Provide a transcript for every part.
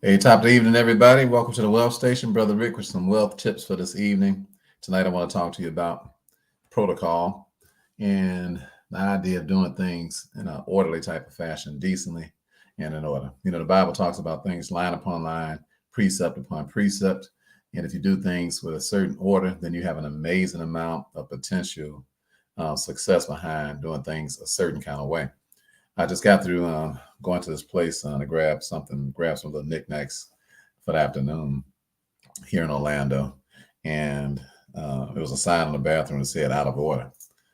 Hey, top of the evening, everybody. Welcome to the Wealth Station. Brother Rick with some wealth tips for this evening. Tonight, I want to talk to you about protocol and the idea of doing things in an orderly type of fashion, decently and in order. You know, the Bible talks about things line upon line, precept upon precept. And if you do things with a certain order, then you have an amazing amount of potential success behind doing things a certain kind of way. I just got through going to this place to grab some little knickknacks for the afternoon here in Orlando. And there was a sign in the bathroom that said out of order.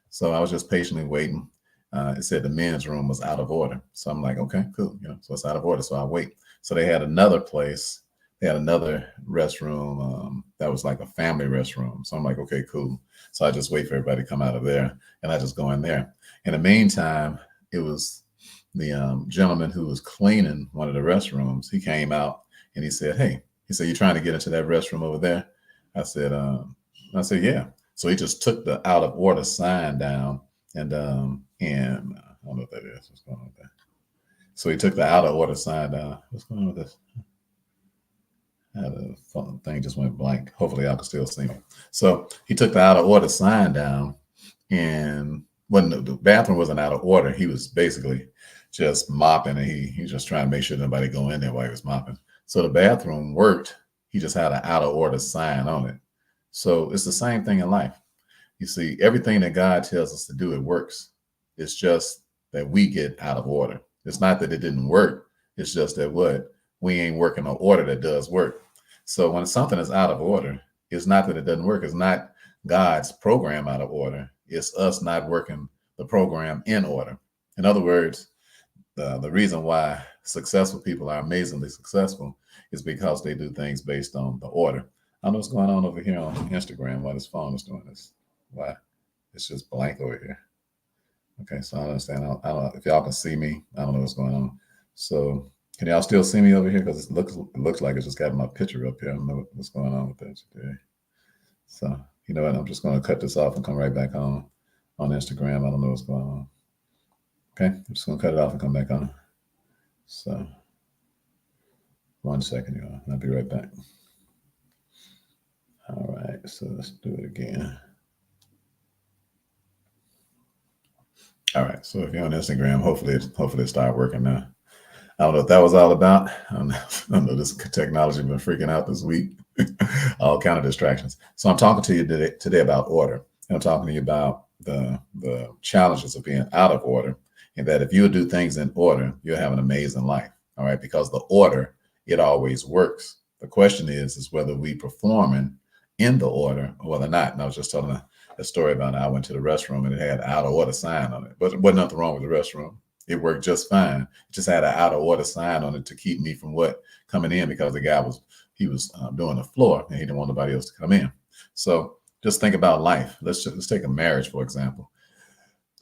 So I was just patiently waiting. It said the men's room was out of order. So I'm like, okay, cool. So it's out of order. So I wait. So they had another place. They had another restroom that was like a family restroom. So I'm like, okay, cool. So I just wait for everybody to come out of there, and I just go in there. In the meantime, it was the gentleman who was cleaning one of the restrooms. He came out and he said, "Hey," he said, "you trying to get into that restroom over there?" I said, "Yeah." So he just took the out of order sign down, and I don't know what that is. What's going on with that? So he took the out of order sign down. What's going on with this? The thing just went blank. Hopefully, y'all can still see me. So he took the out of order sign down, and when the bathroom wasn't out of order, he was basically just mopping, and he was just trying to make sure nobody go in there while he was mopping. So the bathroom worked. He just had an out of order sign on it. So it's the same thing in life. You see, everything that God tells us to do, it works. It's just that we get out of order. It's not that it didn't work. It's just that we ain't working an order that does work. So when something is out of order, it's not that it doesn't work. It's not God's program out of order. It's us not working the program in order. In other words, the reason why successful people are amazingly successful is because they do things based on the order. I don't know what's going on over here on Instagram. Why this phone is doing this? Why it's just blank over here? Okay, so I don't understand. I don't know if y'all can see me. I don't know what's going on. So can y'all still see me over here? Because it looks like it's just got my picture up here. I don't know what's going on with that today. So you know what? I'm just going to cut this off and come right back on Instagram. I don't know what's going on. Okay, I'm just going to cut it off and come back on. So 1 second, y'all. I'll be right back. All right, so let's do it again. All right, so if you're on Instagram, hopefully it start working now. I don't know what that was all about. I know this technology been freaking out this week. All kind of distractions. So I'm talking to you today about order. And I'm talking to you about the challenges of being out of order, and that if you do things in order, you'll have an amazing life. All right, because the order, it always works. The question is whether we performing in the order or whether not. And I was just telling a story about how I went to the restroom and it had out of order sign on it, but there wasn't nothing wrong with the restroom. It worked just fine. It just had an out of order sign on it to keep me from coming in, because the guy was doing the floor and he didn't want nobody else to come in. So just think about life. Let's take a marriage, for example.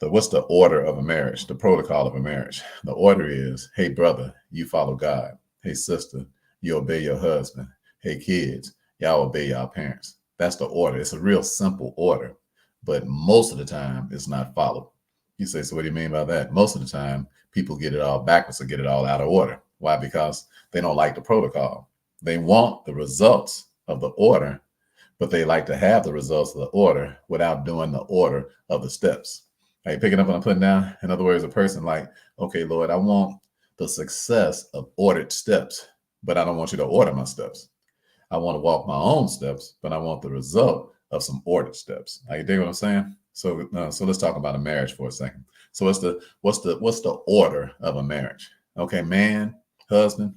What's the order of a marriage? The protocol of a marriage. The order is, hey brother, you follow God. Hey sister, you obey your husband. Hey kids, y'all obey y'all parents. That's the order. It's a real simple order, but most of the time it's not followed. You say, so what do you mean by that? Most of the time, people get it all backwards or get it all out of order. Why? Because they don't like the protocol. They want the results of the order, but they like to have the results of the order without doing the order of the steps. Are you picking up what I'm putting down? In other words, a person like, okay, Lord, I want the success of ordered steps, but I don't want you to order my steps. I want to walk my own steps, but I want the result of some ordered steps. Are you dig what I'm saying? So let's talk about a marriage for a second. So what's the order of a marriage? Okay, man, husband,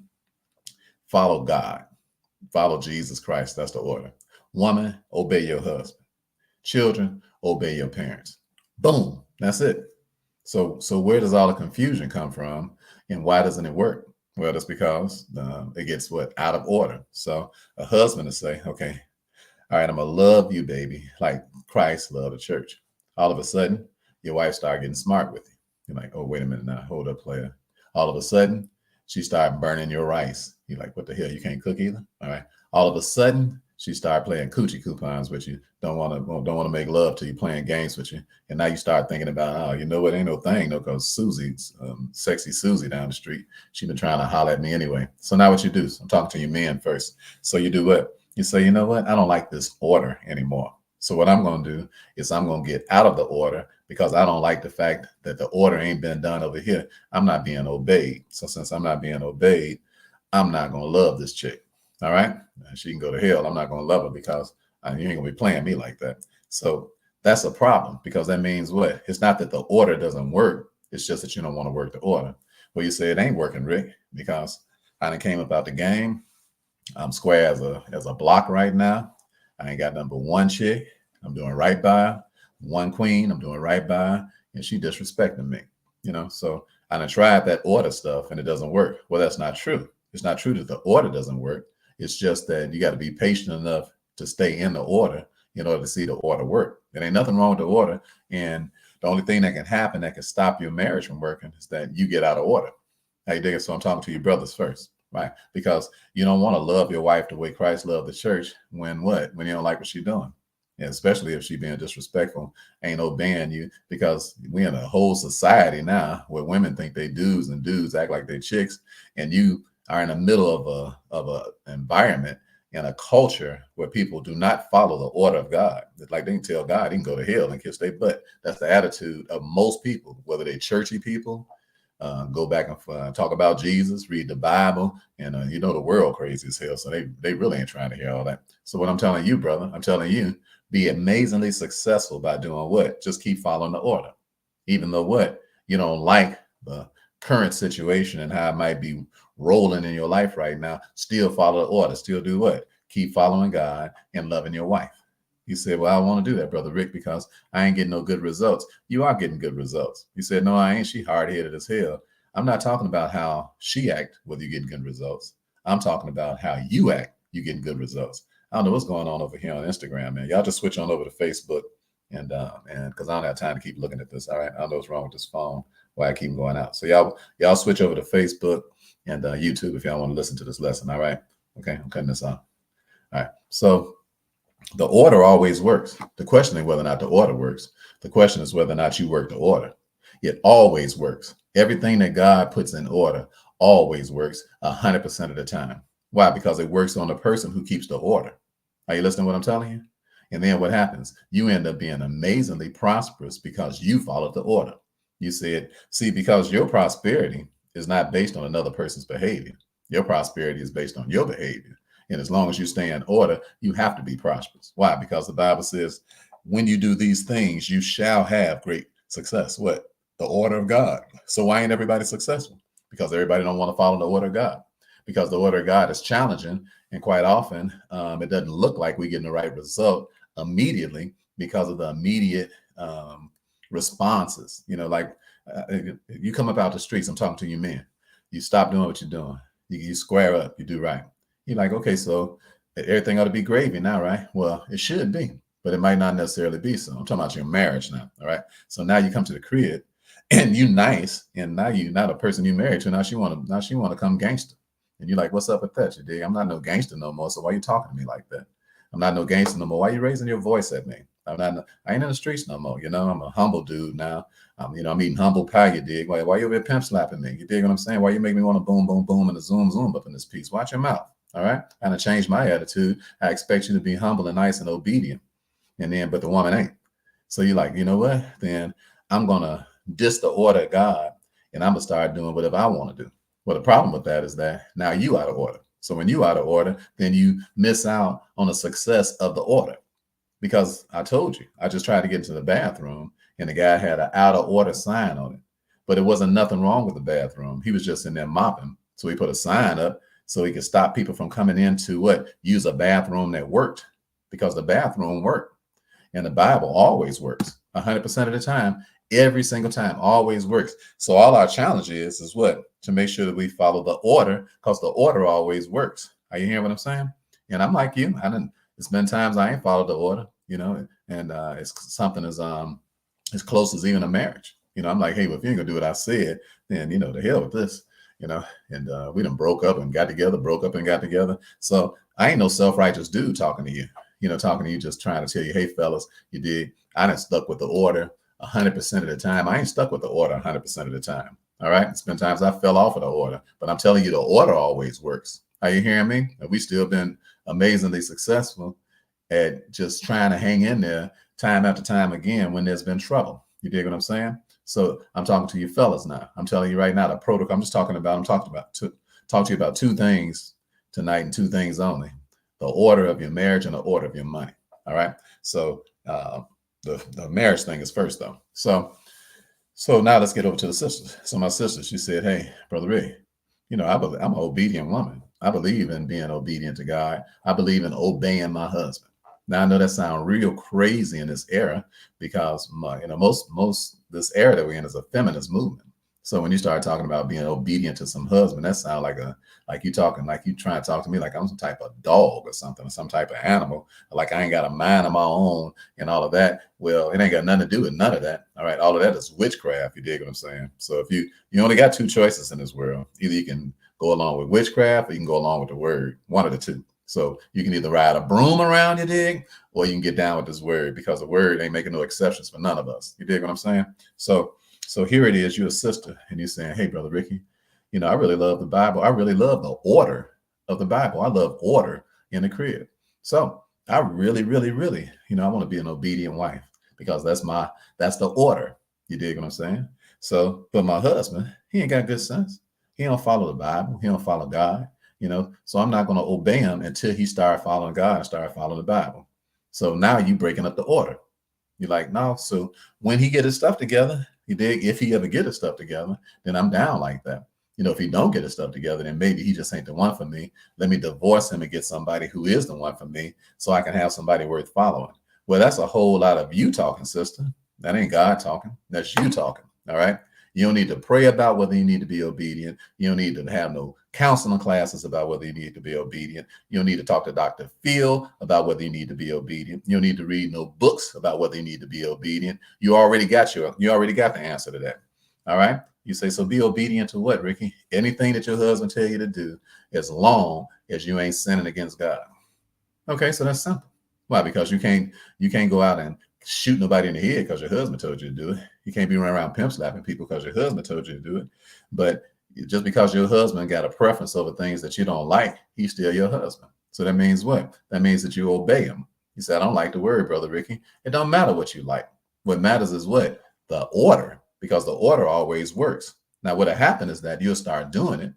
follow God, follow Jesus Christ. That's the order. Woman, obey your husband. Children, obey your parents. Boom, that's it. So where does all the confusion come from, and why doesn't it work? Well, that's because it gets out of order. So a husband will say, okay, all right, I'm gonna love you, baby, like Christ loved the church. All of a sudden, your wife started getting smart with you. You're like, oh, wait a minute now, hold up, player. All of a sudden, she started burning your rice. You're like, what the hell? You can't cook either? All right. All of a sudden, She started playing coochie coupons with you. Don't want to make love to you, playing games with you. And now you start thinking about, oh, you know what? Ain't no thing, no, because Susie's sexy Susie down the street. She been trying to holler at me anyway. So now what you do? I'm talking to you men first. So you do what? You say, you know what? I don't like this order anymore. So what I'm going to do is I'm going to get out of the order because I don't like the fact that the order ain't been done over here. I'm not being obeyed. So since I'm not being obeyed, I'm not going to love this chick. All right. She can go to hell. I'm not going to love her because you ain't going to be playing me like that. So that's a problem because that means what? It's not that the order doesn't work. It's just that you don't want to work the order. Well, you say it ain't working, Rick, because I done came about the game. I'm square as a block right now. I ain't got number one chick. I'm doing right by her. One queen. I'm doing right by her, and she disrespecting me. So I done tried that order stuff and it doesn't work. Well, that's not true. It's not true that the order doesn't work. It's just that you got to be patient enough to stay in the order in order to see the order work. There ain't nothing wrong with the order. And the only thing that can happen that can stop your marriage from working is that you get out of order. How you dig it? So I'm talking to your brothers first, right? Because you don't want to love your wife the way Christ loved the church when what? When you don't like what she's doing. And especially if she being disrespectful, ain't obeying you, because we in a whole society now where women think they dudes and dudes act like they chicks, and you are in the middle of a environment and a culture where people do not follow the order of God. It's like they can tell God he can go to hell and kiss their butt. That's the attitude of most people, whether they're churchy people, go back and talk about Jesus, read the Bible, and the world crazy as hell. So they really ain't trying to hear all that. So what I'm telling you, brother, I'm telling you, be amazingly successful by doing what? Just keep following the order. Even though what? You don't like the current situation and how it might be rolling in your life right now, still follow the order. Still do what? Keep following God and loving your wife. You said, well, I want to do that, Brother Rick, because I ain't getting no good results. You are getting good results. You said, no, I ain't. She hard-headed as hell. I'm not talking about how she act, whether you're getting good results. I'm talking about how you act, you're getting good results. I don't know what's going on over here on Instagram, man. Y'all just switch on over to Facebook and because I don't have time to keep looking at this. All right. I don't know what's wrong with this phone, why I keep going out. So y'all switch over to Facebook and YouTube if y'all want to listen to this lesson. All right. Okay. I'm cutting this off. All right. So the order always works. The question is whether or not the order works. The question is whether or not you work the order. It always works. Everything that God puts in order always works 100% of the time. Why? Because it works on the person who keeps the order. Are you listening to what I'm telling you? And then what happens? You end up being amazingly prosperous because you followed the order. You said, see, because your prosperity is not based on another person's behavior. Your prosperity is based on your behavior. And as long as you stay in order, you have to be prosperous. Why? Because the Bible says, when you do these things, you shall have great success. What? The order of God. So why ain't everybody successful? Because everybody don't want to follow the order of God. Because the order of God is challenging. And quite often, it doesn't look like we're getting the right result immediately because of the immediate responses. You come up out the streets, I'm talking to you men. You stop doing what you're doing. You square up, you do right. You're like, okay, so everything ought to be gravy now, right? Well, it should be, but it might not necessarily be so. I'm talking about your marriage now, all right? So now you come to the crib and you nice, and now you're not a person you married to. Now she want to come gangster. And you're like, what's up with that? You dig? I'm not no gangster no more. So why you talking to me like that? I'm not no gangster no more. Why you raising your voice at me? I ain't in the streets no more. I'm a humble dude now. I'm eating humble pie, you dig? Why you over here pimp slapping me? You dig what I'm saying? Why you make me want to boom, boom, boom, and a zoom, zoom up in this piece? Watch your mouth. All right. I done changed my attitude. I expect you to be humble and nice and obedient. But the woman ain't. So you're like, you know what? Then I'm going to diss the order of God and I'm going to start doing whatever I want to do. Well, the problem with that is that now you out of order. So when you out of order, then you miss out on the success of the order. Because I told you, I just tried to get into the bathroom and the guy had an out of order sign on it. But it wasn't nothing wrong with the bathroom. He was just in there mopping. So he put a sign up so he could stop people from coming in to use a bathroom that worked, because the bathroom worked. And the Bible always works 100% of the time. Every single time, always works. So all our challenge is what? To make sure that we follow the order, because the order always works. Are you hearing what I'm saying? And I'm like you. It's been times I ain't followed the order, and it's something as close as even a marriage. I'm like, hey, well, if you ain't gonna do what I said, then the hell with this. and we done broke up and got together, broke up and got together. So I ain't no self-righteous dude talking to you, talking to you, just trying to tell you, hey, fellas, you dig? I done stuck with the order 100% of the time. I ain't stuck with the order 100% of the time. All right. It's been times I fell off of the order, but I'm telling you, the order always works. Are you hearing me? And we still been amazingly successful at just trying to hang in there time after time again when there's been trouble. You dig what I'm saying? So I'm talking to you fellas now. I'm telling you right now, the protocol. I'm talking about talk to you about two things tonight and two things only: the order of your marriage and the order of your money. All right. So the marriage thing is first though. So now let's get over to the sisters. So my sister, she said, "Hey, Brother Ray, I'm an obedient woman. I believe in being obedient to God. I believe in obeying my husband." Now I know that sounds real crazy in this era because most this era that we're in is a feminist movement. So when you start talking about being obedient to some husband, that sounds like you trying to talk to me like I'm some type of dog or something, or some type of animal, like I ain't got a mind of my own and all of that. Well, it ain't got nothing to do with none of that. All right, all of that is witchcraft. You dig what I'm saying? So if you only got two choices in this world, either you can go along with witchcraft or you can go along with the word, one of the two. So you can either ride a broom around, you dig, or you can get down with this word, because the word ain't making no exceptions for none of us. You dig what I'm saying? So here it is, you're a sister, and you're saying, hey, Brother Ricky, I really love the Bible. I really love the order of the Bible. I love order in the crib. So I really, really, really, I want to be an obedient wife because that's the order. You dig what I'm saying? So, but my husband, he ain't got good sense. He don't follow the Bible. He don't follow God. So I'm not going to obey him until he start following God and start following the Bible. So now you breaking up the order. You're like, no. So when he get his stuff together, you dig, if he ever get his stuff together, then I'm down like that. If he don't get his stuff together, then maybe he just ain't the one for me. Let me divorce him and get somebody who is the one for me so I can have somebody worth following. Well, that's a whole lot of you talking, sister. That ain't God talking. That's you talking. All right. You don't need to pray about whether you need to be obedient. You don't need to have no counseling classes about whether you need to be obedient. You don't need to talk to Dr. Phil about whether you need to be obedient. You don't need to read no books about whether you need to be obedient. You already got the answer to that. All right. You say, so be obedient to what, Ricky? Anything that your husband tell you to do, as long as you ain't sinning against God. Okay, so that's simple. Why? Because you can't go out and shoot nobody in the head because your husband told you to do it. You can't be running around pimp slapping people because your husband told you to do it. But just because your husband got a preference over things that you don't like, he's still your husband. So that means what? That means that you obey him. You said, I don't like the word, Brother Ricky. It don't matter what you like. What matters is what? The order, because the order always works. Now, what'll happen is that you'll start doing it.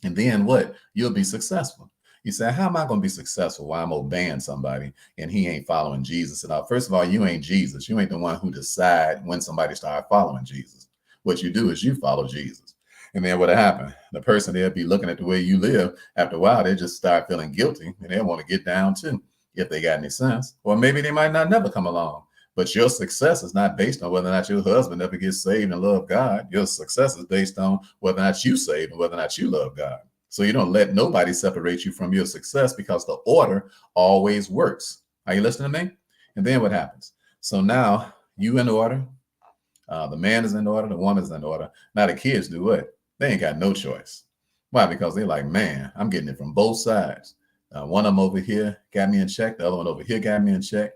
And then what? You'll be successful. You say, how am I going to be successful while I'm obeying somebody and he ain't following Jesus? And first of all, you ain't Jesus. You ain't the one who decide when somebody start following Jesus. What you do is you follow Jesus. And then what'll happen? The person, they'll be looking at the way you live. After a while, they just start feeling guilty and they want to get down too, if they got any sense. Or maybe they might not never come along. But your success is not based on whether or not your husband ever gets saved and love God. Your success is based on whether or not you saved and whether or not you love God. So you don't let nobody separate you from your success, because the order always works. Are you listening to me? And then what happens? So now you in order. The man is in order. The woman is in order. Now the kids do what? They ain't got no choice. Why? Because they're like, man, I'm getting it from both sides. One of them over here got me in check. The other one over here got me in check.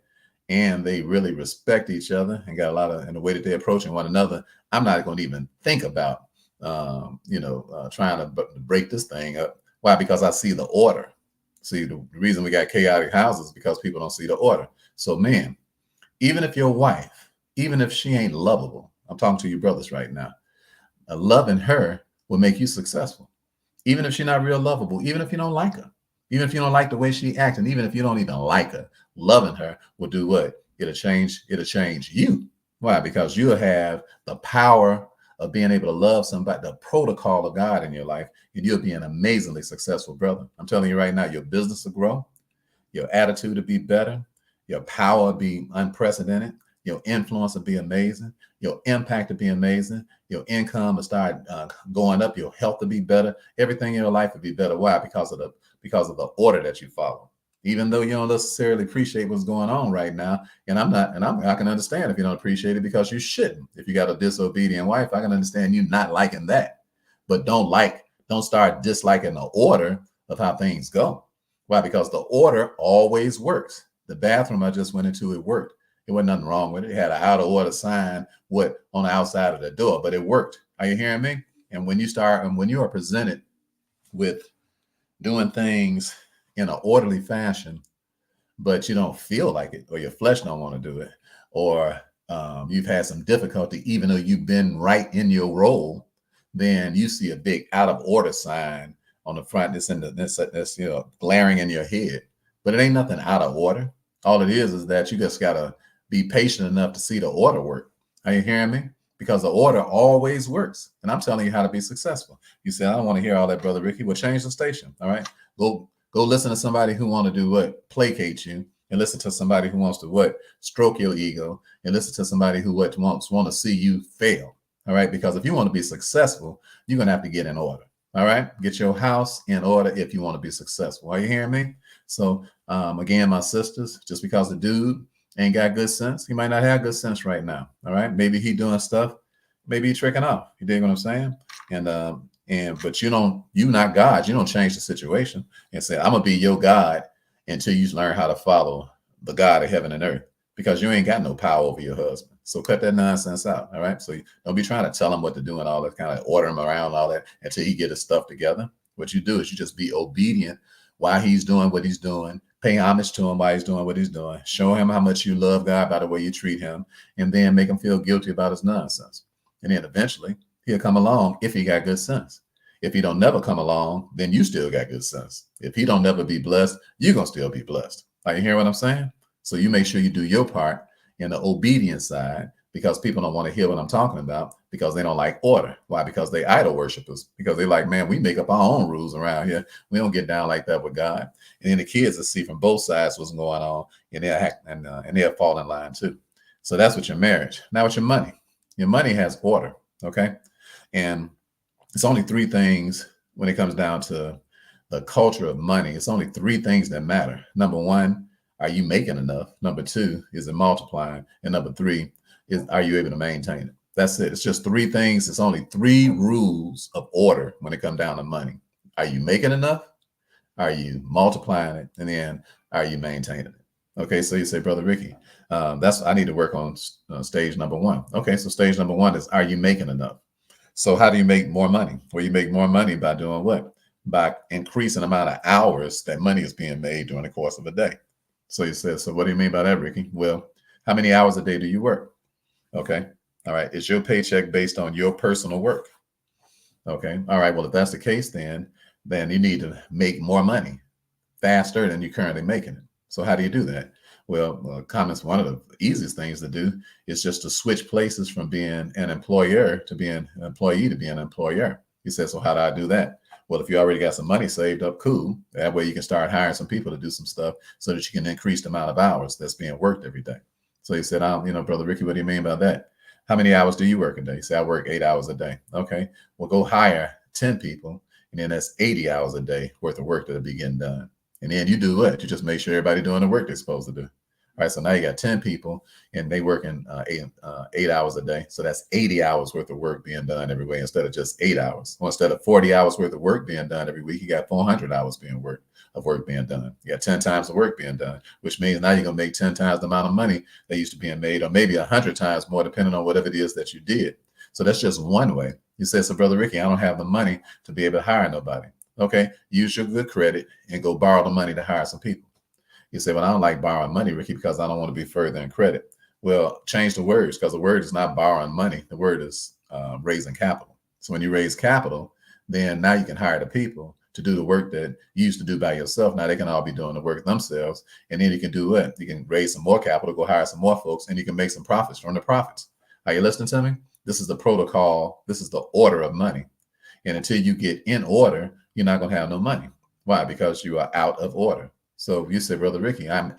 And they really respect each other and got a lot of, in the way that they're approaching one another. I'm not going to even think about, trying to break this thing up. Why? Because I see the order. See, the reason we got chaotic houses is because people don't see the order. So, man, even if your wife, even if she ain't lovable, I'm talking to you brothers right now, loving her will make you successful. Even if she's not real lovable, even if you don't like her. Even if you don't like the way she acts, and even if you don't even like her, loving her will do what? It'll change you. Why? Because you'll have the power of being able to love somebody, the protocol of God in your life, and you'll be an amazingly successful brother. I'm telling you right now, your business will grow, your attitude will be better, your power will be unprecedented, your influence will be amazing, your impact will be amazing, your income will start going up, your health will be better, everything in your life will be better. Why? Because of the order that you follow. Even though you don't necessarily appreciate what's going on right now, and I can understand if you don't appreciate it, because you shouldn't. If you got a disobedient wife, I can understand you not liking that, but don't like Don't start disliking the order of how things go. Why? Because the order always works. The bathroom I just went into, it worked. There wasn't nothing wrong with it. It had an out of order sign on the outside of the door, but it worked. Are you hearing me? And when you are presented with doing things in an orderly fashion, but you don't feel like it, or your flesh don't want to do it, or you've had some difficulty, even though you've been right in your role, then you see a big out of order sign on the front that's glaring in your head. But it ain't nothing out of order. All it is that you just gotta be patient enough to see the order work. Are you hearing me? Because the order always works. And I'm telling you how to be successful. You say, I don't want to hear all that, Brother Ricky. Well, change the station. All right. Go listen to somebody who want to do what? Placate you. And listen to somebody who wants to what? Stroke your ego. And listen to somebody who want to see you fail. All right. Because if you want to be successful, you're going to have to get in order. All right. Get your house in order if you want to be successful. Are you hearing me? So again, my sisters, just because the dude ain't got good sense, he might not have good sense right now. All right. Maybe he doing stuff. Maybe he tricking off. You dig what I'm saying? But you not God. You don't change the situation and say, I'm gonna be your God until you learn how to follow the God of heaven and earth, because you ain't got no power over your husband. So cut that nonsense out. All right. So don't be trying to tell him what to do and all that, kind of order him around, all that, until he get his stuff together. What you do is you just be obedient while he's doing what he's doing. Pay homage to him while he's doing what he's doing. Show him how much you love God by the way you treat him, and then make him feel guilty about his nonsense. And then eventually he'll come along if he got good sense. If he don't never come along, then you still got good sense. If he don't never be blessed, you're going to still be blessed. Are you hearing what I'm saying? So you make sure you do your part in the obedience side, because people don't want to hear what I'm talking about, because they don't like order. Why? Because they idol worshipers, because they like, man, we make up our own rules around here. We don't get down like that with God. And then the kids will see from both sides what's going on, and they'll fall in line too. So that's with your marriage. Now with your money. Your money has order, okay? And it's only three things when it comes down to the culture of money. It's only three things that matter. Number one, are you making enough? Number two, is it multiplying? And number three, are you able to maintain it? That's it. It's just three things. It's only three rules of order when it comes down to money. Are you making enough? Are you multiplying it? And then are you maintaining it? Okay, so you say, Brother Ricky, I need to work on stage number one. Okay, so stage number one is, are you making enough? So how do you make more money? Well, you make more money by doing what? By increasing the amount of hours that money is being made during the course of a day. So you said, so what do you mean by that, Ricky? Well, how many hours a day do you work? Okay. All right. Is your paycheck based on your personal work? Okay. All right. Well, if that's the case, then you need to make more money faster than you're currently making it. So how do you do that? Well, comments, one of the easiest things to do is just to switch places from being an employer to being an employee to being an employer. You said, so how do I do that? Well, if you already got some money saved up, cool. That way you can start hiring some people to do some stuff so that you can increase the amount of hours that's being worked every day. So he said, Brother Ricky, what do you mean by that? How many hours do you work a day? You say, I work 8 hours a day. Okay, well, go hire 10 people, and then that's 80 hours a day worth of work that'll be getting done. And then you do what? You just make sure everybody doing the work they're supposed to do. All right, so now you got 10 people, and they working 8 hours a day. So that's 80 hours worth of work being done every week instead of just 8 hours. Well, instead of 40 hours worth of work being done every week, you got 400 hours of work being done. You got 10 times the work being done, which means now you're going to make 10 times the amount of money that used to being made, or maybe 100 times more, depending on whatever it is that you did. So that's just one way. You say, so Brother Ricky, I don't have the money to be able to hire nobody. Okay, use your good credit and go borrow the money to hire some people. You say, well, I don't like borrowing money, Ricky, because I don't want to be further in credit. Well, change the words, because the word is not borrowing money. The word is raising capital. So when you raise capital, then now you can hire the people to do the work that you used to do by yourself. Now they can all be doing the work themselves. And then you can do what? You can raise some more capital, go hire some more folks, and you can make some profits from the profits. Are you listening to me? This is the protocol. This is the order of money. And until you get in order, you're not going to have no money. Why? Because you are out of order. So you say, Brother Ricky, I'm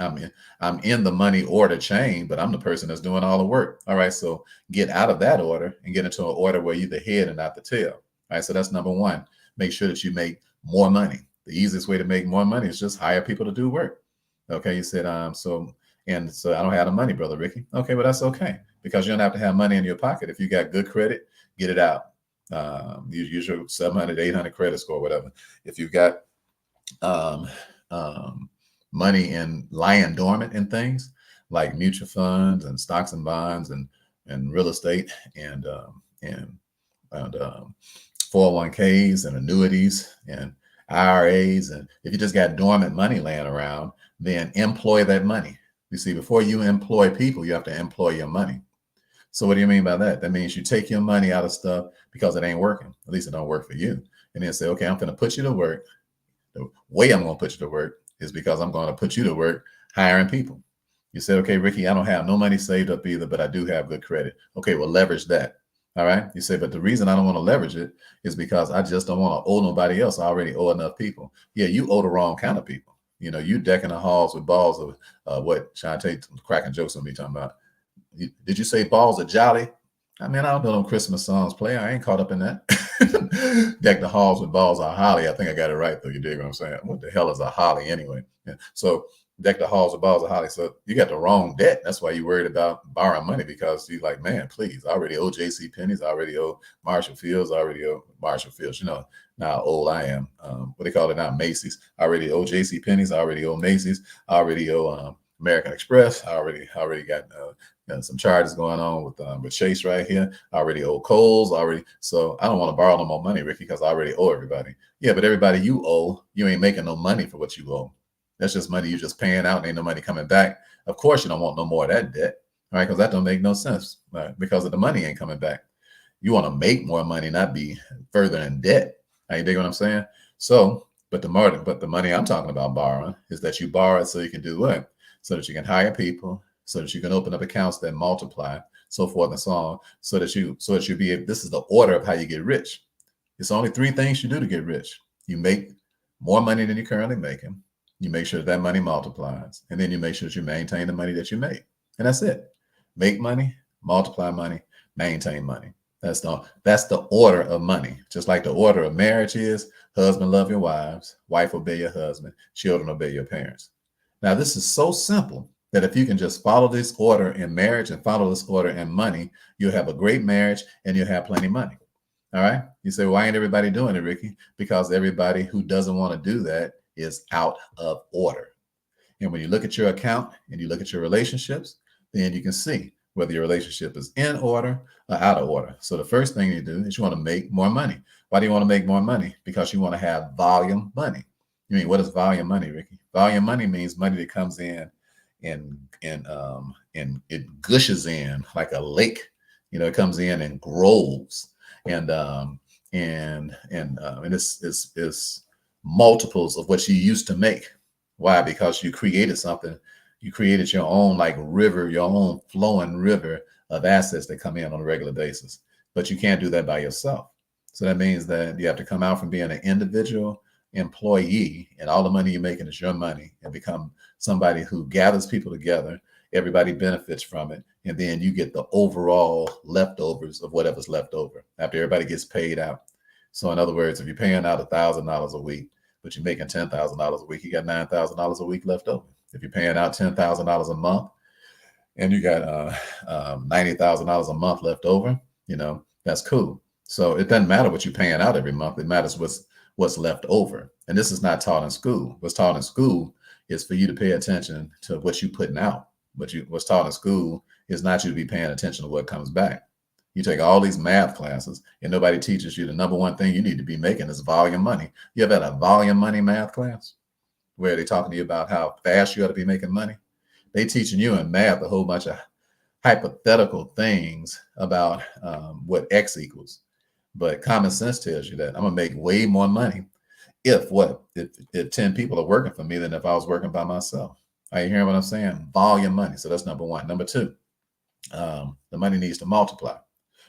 in the money order chain, but I'm the person that's doing all the work. All right, so get out of that order and get into an order where you're the head and not the tail. All right, so that's number one. Make sure that you make more money. The easiest way to make more money is just hire people to do work. Okay, you said, so I don't have the money, Brother Ricky. Okay, well, that's okay, because you don't have to have money in your pocket. If you got good credit, get it out. use your 700, 800 credit score, whatever. If you've got um, money in lying dormant in things like mutual funds and stocks and bonds and real estate and 401ks and annuities and IRAs, and if you just got dormant money laying around, then employ that money. You see, before you employ people, you have to employ your money. So what do you mean by that? That means you take your money out of stuff because it ain't working. At least it don't work for you. And then say, okay, I'm going to put you to work. The way I'm going to put you to work is because I'm going to put you to work hiring people. You said, okay, Ricky, I don't have no money saved up either, but I do have good credit. Okay, well, leverage that. All right. You say, but the reason I don't want to leverage it is because I just don't want to owe nobody else. I already owe enough people. Yeah, you owe the wrong kind of people. You know, you decking the halls with balls of what Shantae cracking jokes on me talking about. Did you say balls are jolly? I mean, I don't know them Christmas songs play. I ain't caught up in that. Deck the halls with balls are holly. I think I got it right, though. You dig what I'm saying? What the hell is a holly anyway? Yeah. So deck the halls with balls of holly. So you got the wrong debt. That's why you're worried about borrowing money, because you're like, man, please, I already owe J.C. Penney's. I already owe Marshall Fields. I already owe Marshall Fields. You know, now how old I am. What they call it now, Macy's. I already owe J.C. Penney's. I already owe Macy's. I already owe American Express. I already got some charges going on with Chase right here. I already owe Kohl's already. So I don't want to borrow no more money, Ricky, because I already owe everybody. Yeah, but everybody you owe, you ain't making no money for what you owe. That's just money you just paying out and ain't no money coming back. Of course, you don't want no more of that debt, right? Because that don't make no sense, right? Because of the money ain't coming back. You want to make more money, not be further in debt. You dig what I'm saying? So, but the money I'm talking about borrowing is that you borrow it so you can do what? So that you can hire people, so that you can open up accounts that multiply, so forth and so on, so that you be able, this is the order of how you get rich. It's only three things you do to get rich. You make more money than you're currently making. You make sure that money multiplies, and then you make sure that you maintain the money that you make. And that's it. Make money, multiply money, maintain money. That's the order of money. Just like the order of marriage is: husband, love your wives; wife, obey your husband; children, obey your parents. Now, this is so simple that if you can just follow this order in marriage and follow this order in money, you'll have a great marriage and you'll have plenty of money. All right. You say, why ain't everybody doing it, Ricky? Because everybody who doesn't want to do that is out of order. And when you look at your account and you look at your relationships, then you can see whether your relationship is in order or out of order. So the first thing you do is you want to make more money. Why do you want to make more money? Because you want to have volume money. You mean, what is volume money, Ricky? Volume money means money that comes in and it gushes in like a lake. You know, it comes in and grows, and it's multiples of what you used to make. Why? Because you created something. You created your own like river, your own flowing river of assets that come in on a regular basis. But you can't do that by yourself. So that means that you have to come out from being an individual employee and all the money you're making is your money, and become somebody who gathers people together. Everybody benefits from it, and then you get the overall leftovers of whatever's left over after everybody gets paid out. So in other words, if you're paying out $1,000 a week, but you're making $10,000 a week, you got $9,000 a week left over. If you're paying out $10,000 a month and you got $90,000 a month left over, you know, that's cool. So it doesn't matter what you're paying out every month. It matters what's left over. And this is not taught in school. What's taught in school is for you to pay attention to what you're putting out. What's taught in school is not you to be paying attention to what comes back. You take all these math classes and nobody teaches you the number one thing you need to be making is volume money. You ever had a volume money math class where they're talking to you about how fast you ought to be making money? They teaching you in math a whole bunch of hypothetical things about what X equals. But common sense tells you that I'm gonna make way more money if 10 people are working for me than if I was working by myself. Are you hearing what I'm saying? Volume money. So that's number one. Number two, the money needs to multiply.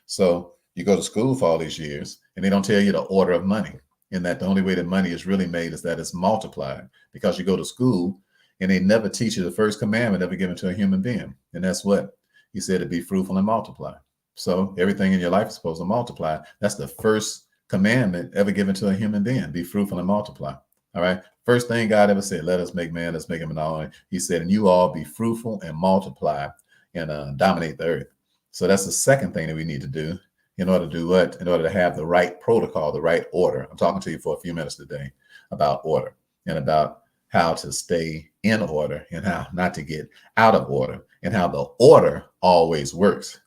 So you go to school for all these years and they don't tell you the order of money, and that the only way that money is really made is that it's multiplied, because you go to school and they never teach you the first commandment ever given to a human being. And that's what he said, to be fruitful and multiply. So everything in your life is supposed to multiply. That's the first commandment ever given to a human being: be fruitful and multiply. All right. First thing God ever said, let us make man, let's make him in our own. He said, and you all be fruitful and multiply and dominate the earth. So that's the second thing that we need to do, in order to do what? In order to have the right protocol, the right order. I'm talking to you for a few minutes today about order and about how to stay in order and how not to get out of order and how the order always works.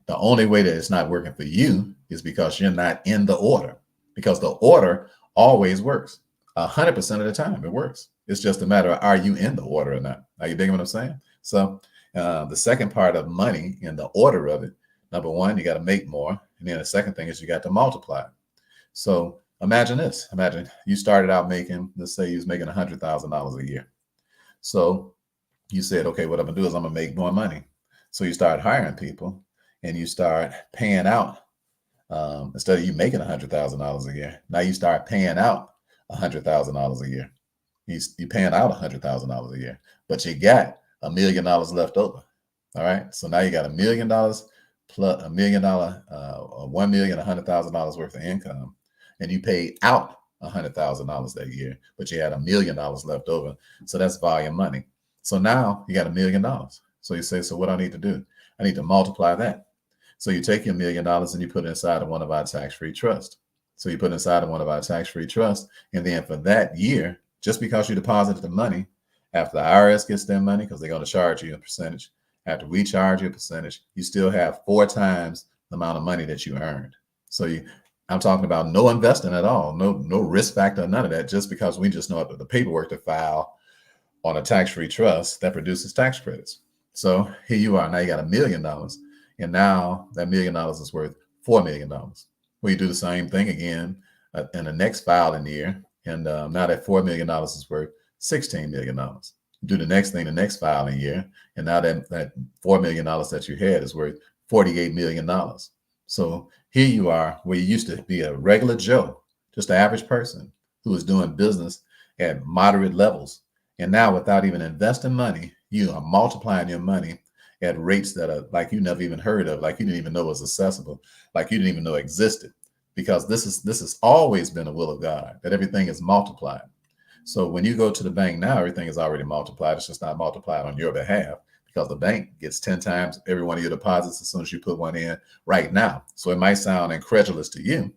The only way that it's not working for you is because you're not in the order, because the order always works. 100% of the time it works. It's just a matter of, are you in the order or not? Are you digging what I'm saying? So the second part of money in the order of it, number one, you got to make more. And then the second thing is you got to multiply. So imagine this. Imagine you started out making, let's say you was making $100,000 a year. So you said, okay, what I'm gonna do is I'm gonna make more money. So you start hiring people and you start paying out. Instead of you making $100,000 a year, now you start paying out $100,000 a year. You're paying out $100,000 a year, but you got $1 million left over. All right. So now you got $1 million plus $1 million, $1,100,000 worth of income, and you paid out $100,000 that year, but you had $1 million left over. So that's volume money. So now you got $1 million. So you say, so what I need to do? I need to multiply that. So you take your $1 million and you put it inside of one of our tax-free trusts. So you put it inside of one of our tax-free trusts. And then for that year, just because you deposited the money, after the IRS gets their money, because they're going to charge you a percentage, after we charge you a percentage, you still have 4 times the amount of money that you earned. So I'm talking about no investing at all, no risk factor, none of that, just because we just know the paperwork to file on a tax-free trust that produces tax credits. So here you are, now you got $1 million, and now that $1 million is worth $4 million. Well, you do the same thing again in the next filing year, and now that $4 million is worth $16 million. Do the next thing the next filing year, and now that $4 million that you had is worth $48 million. So here you are, where you used to be a regular Joe, just an average person who was doing business at moderate levels. And now, without even investing money, you are multiplying your money at rates that are like you never even heard of, like you didn't even know was accessible, like you didn't even know existed, because this has always been the will of God, that everything is multiplied. So when you go to the bank now, everything is already multiplied. It's just not multiplied on your behalf, because the bank gets 10 times every one of your deposits as soon as you put one in right now. So it might sound incredulous to you.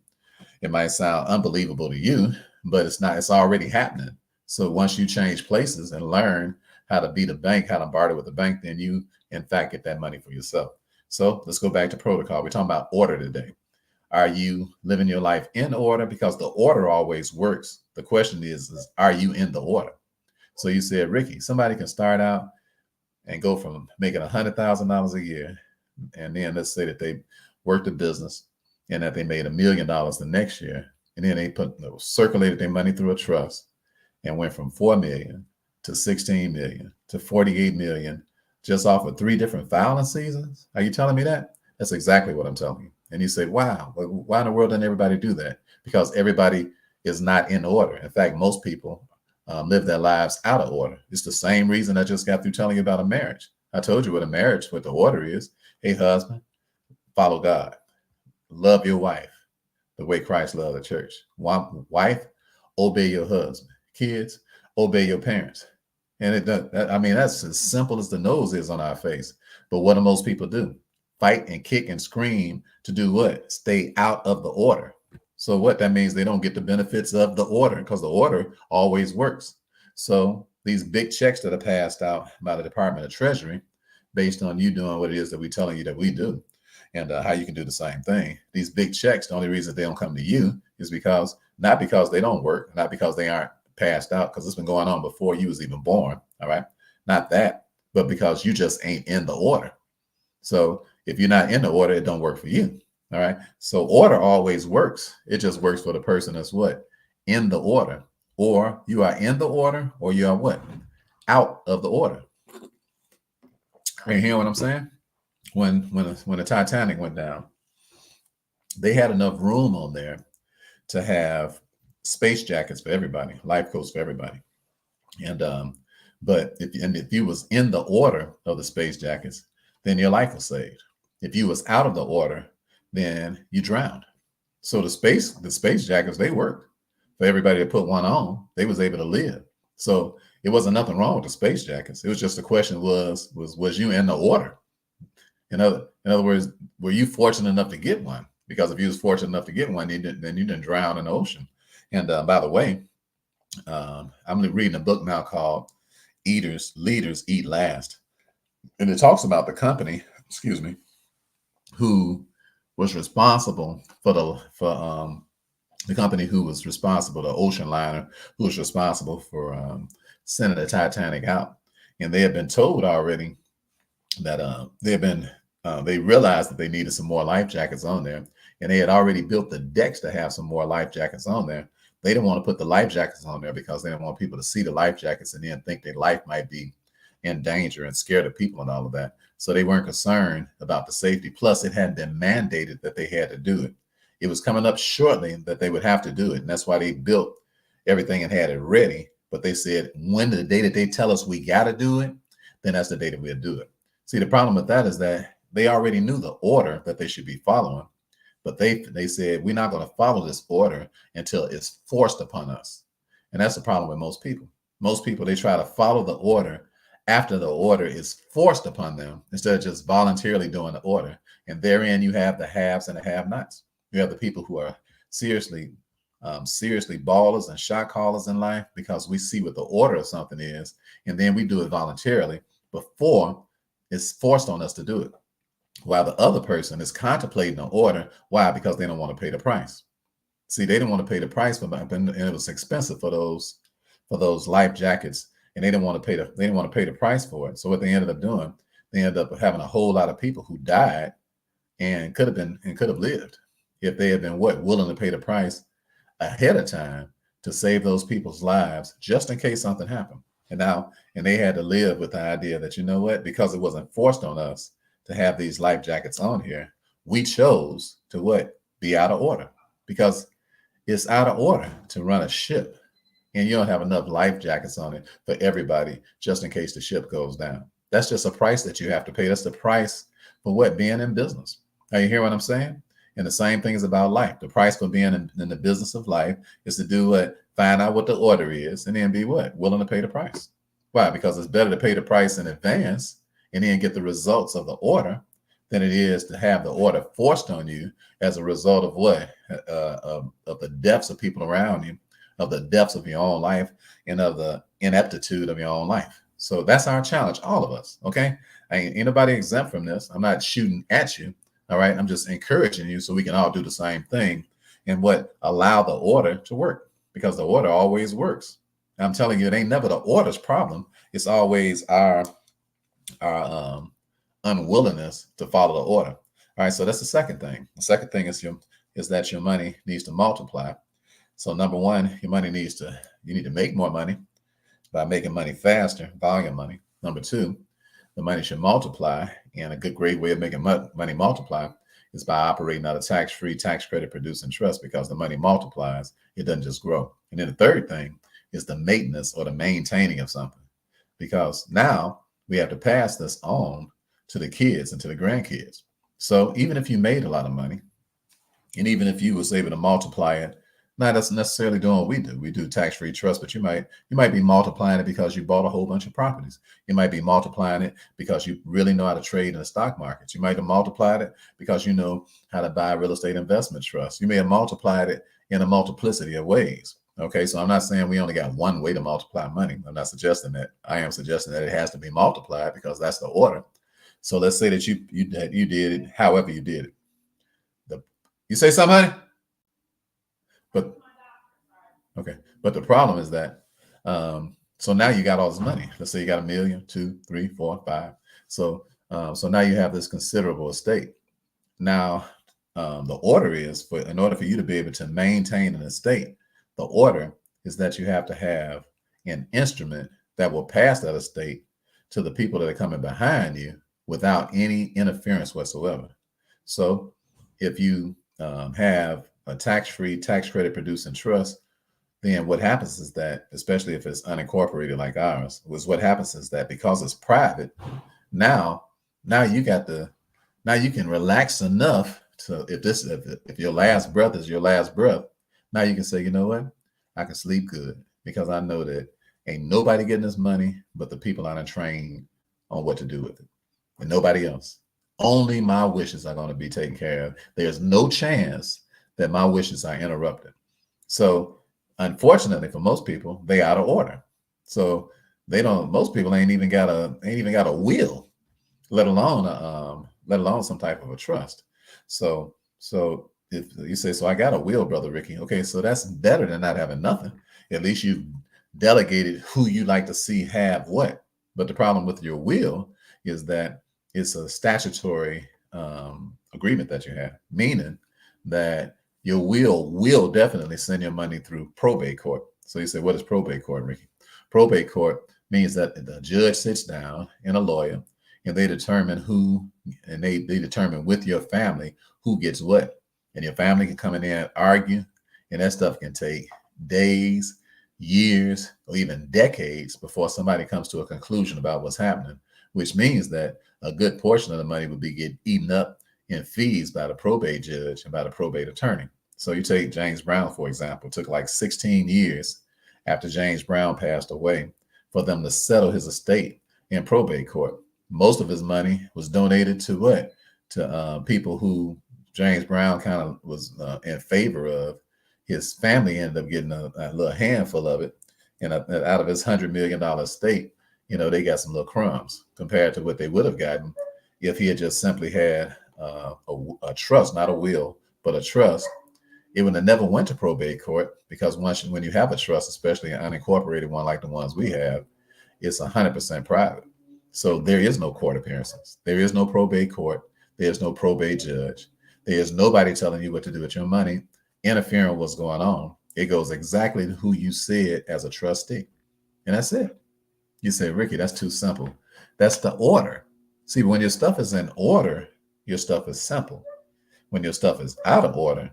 It might sound unbelievable to you, but it's not. It's already happening. So once you change places and learn how to be the bank, how to barter with the bank, then you, in fact, get that money for yourself. So let's go back to protocol. We're talking about order today. Are you living your life in order? Because the order always works. The question is are you in the order? So you said, Ricky, somebody can start out and go from making $100,000 a year, and then let's say that they worked a business and that they made $1 million the next year, and then they circulated their money through a trust and went from 4 million to 16 million to 48 million just off of 3 different filing seasons. Are you telling me that? That's exactly what I'm telling you. And you say, wow, why in the world doesn't everybody do that? Because everybody is not in order. In fact, most people live their lives out of order. It's the same reason I just got through telling you about a marriage. I told you what a marriage, what the order is. Hey, husband, follow God. Love your wife the way Christ loved the church. Wife, obey your husband. Kids, obey your parents. And that's as simple as the nose is on our face. But what do most people do? Fight and kick and scream to do what? Stay out of the order. So what that means, they don't get the benefits of the order, because the order always works. So these big checks that are passed out by the Department of Treasury, based on you doing what it is that we're telling you that we do, and how you can do the same thing. These big checks, the only reason they don't come to you is because, not because they don't work, not because they aren't passed out, because it's been going on before you was even born. All right. Not that, but because you just ain't in the order. So if you're not in the order, it don't work for you. All right. So order always works. It just works for the person that's what? In the order. Or you are in the order, or you are what? Out of the order. Are you hearing what I'm saying? When the Titanic went down, they had enough room on there to have space jackets for everybody, life coats for everybody. And but if you was in the order of the space jackets, then your life was saved. If you was out of the order, then you drowned. So the space jackets, they worked for everybody to put one on. They was able to live. So it wasn't nothing wrong with the space jackets. It was just the question was you in the order? In other words, were you fortunate enough to get one? because if you was fortunate enough to get one, then you didn't drown in the ocean. And by the way, I'm reading a book now called Leaders Eat Last. And it talks about the company, excuse me, who was responsible for the company who was responsible, the ocean liner, who was responsible for sending the Titanic out. And they had been told already that they realized that they needed some more life jackets on there. And they had already built the decks to have some more life jackets on there. They didn't want to put the life jackets on there because they didn't want people to see the life jackets and then think their life might be in danger and scare the people and all of that. So they weren't concerned about the safety. Plus, it hadn't been mandated that they had to do it. It was coming up shortly that they would have to do it. And that's why they built everything and had it ready. But they said, when the day that they tell us we got to do it, then that's the day that we'll do it. See, the problem with that is that they already knew the order that they should be following. But they said, we're not going to follow this order until it's forced upon us. And that's the problem with most people. Most people, they try to follow the order after the order is forced upon them instead of just voluntarily doing the order. And therein you have the haves and the have-nots. You have the people who are seriously ballers and shot callers in life because we see what the order of something is, and then we do it voluntarily before it's forced on us to do it. While the other person is contemplating an order. Why? Because they don't want to pay the price. See, they didn't want to pay the price for that, and it was expensive for those life jackets, and they didn't want to pay the price for it. So what they ended up doing, they ended up having a whole lot of people who died and could have lived if they had been willing to pay the price ahead of time to save those people's lives just in case something happened. And they had to live with the idea that, you know what, because it wasn't forced on us to have these life jackets on here, we chose to be out of order, because it's out of order to run a ship and you don't have enough life jackets on it for everybody just in case the ship goes down. That's just a price that you have to pay. That's the price for being in business. Are you hearing what I'm saying? And the same thing is about life. The price for being in the business of life is to do find out what the order is, and then be willing to pay the price. Why? Because it's better to pay the price in advance and then get the results of the order than it is to have the order forced on you as a result of of the deaths of people around you, of the deaths of your own life, and of the ineptitude of your own life. So that's our challenge, all of us. Okay, ain't anybody exempt from this. I'm not shooting at you. All right, I'm just encouraging you so we can all do the same thing and allow the order to work, because the order always works. I'm telling you, it ain't never the order's problem. It's always our unwillingness to follow the order. All right, so that's the second thing. The second thing is that your money needs to multiply. So number one, you need to make more money by making money faster, volume money. Number two, the money should multiply, and a great way of making money multiply is by operating out of tax-free, tax credit producing trust, because the money multiplies, it doesn't just grow. And then the third thing is the maintenance or the maintaining of something, because now we have to pass this on to the kids and to the grandkids. So even if you made a lot of money, and even if you was able to multiply it, not necessarily doing what we do tax-free trust, but you might be multiplying it because you bought a whole bunch of properties. You might be multiplying it because you really know how to trade in the stock markets. You might have multiplied it because you know how to buy real estate investment trusts. You may have multiplied it in a multiplicity of ways. Okay, so I'm not saying we only got one way to multiply money. I'm not suggesting that. I am suggesting that it has to be multiplied because that's the order. So let's say that you did it however you did it. You say something, honey? But okay, but the problem is that so now you got all this money. Let's say you got $1 million, 2, 3, 4, 5. So now you have this considerable estate. Now the order is in order for you to be able to maintain an estate, the order is that you have to have an instrument that will pass that estate to the people that are coming behind you without any interference whatsoever. So if you have a tax-free, tax credit producing trust, then what happens is that, especially if it's unincorporated like ours, what happens is that because it's private, now you can relax enough to, if your last breath is your last breath, now you can say, you know what, I can sleep good because I know that ain't nobody getting this money but the people I done trained on what to do with it, and nobody else. Only my wishes are going to be taken care of. There's no chance that my wishes are interrupted. So unfortunately for most people, they out of order. So they don't, most people ain't even got a will, let alone some type of a trust. So if you say, so I got a will, Brother Ricky. Okay, so that's better than not having nothing. At least you've delegated who you like to see have what. But the problem with your will is that it's a statutory agreement that you have, meaning that your will definitely send your money through probate court. So you say, what is probate court, Ricky? Probate court means that the judge sits down and a lawyer, and they determine they determine with your family who gets what. And your family can come in there and argue, and that stuff can take days, years, or even decades before somebody comes to a conclusion about what's happening, which means that a good portion of the money would be get eaten up in fees by the probate judge and by the probate attorney. So you take James Brown, for example. It took like 16 years after James Brown passed away for them to settle his estate in probate court. Most of his money was donated to what? To people who James Brown kind of was in favor of. His family ended up getting a little handful of it. And out of his $100 million estate, they got some little crumbs compared to what they would have gotten if he had just simply had a trust, not a will, but a trust. It would have never went to probate court because when you have a trust, especially an unincorporated one like the ones we have, it's 100% private. So there is no court appearances. There is no probate court. There's no probate judge. There's nobody telling you what to do with your money, interfering with what's going on. It goes exactly to who you said as a trustee. And that's it. You say, Ricky, that's too simple. That's the order. See, when your stuff is in order, your stuff is simple. When your stuff is out of order,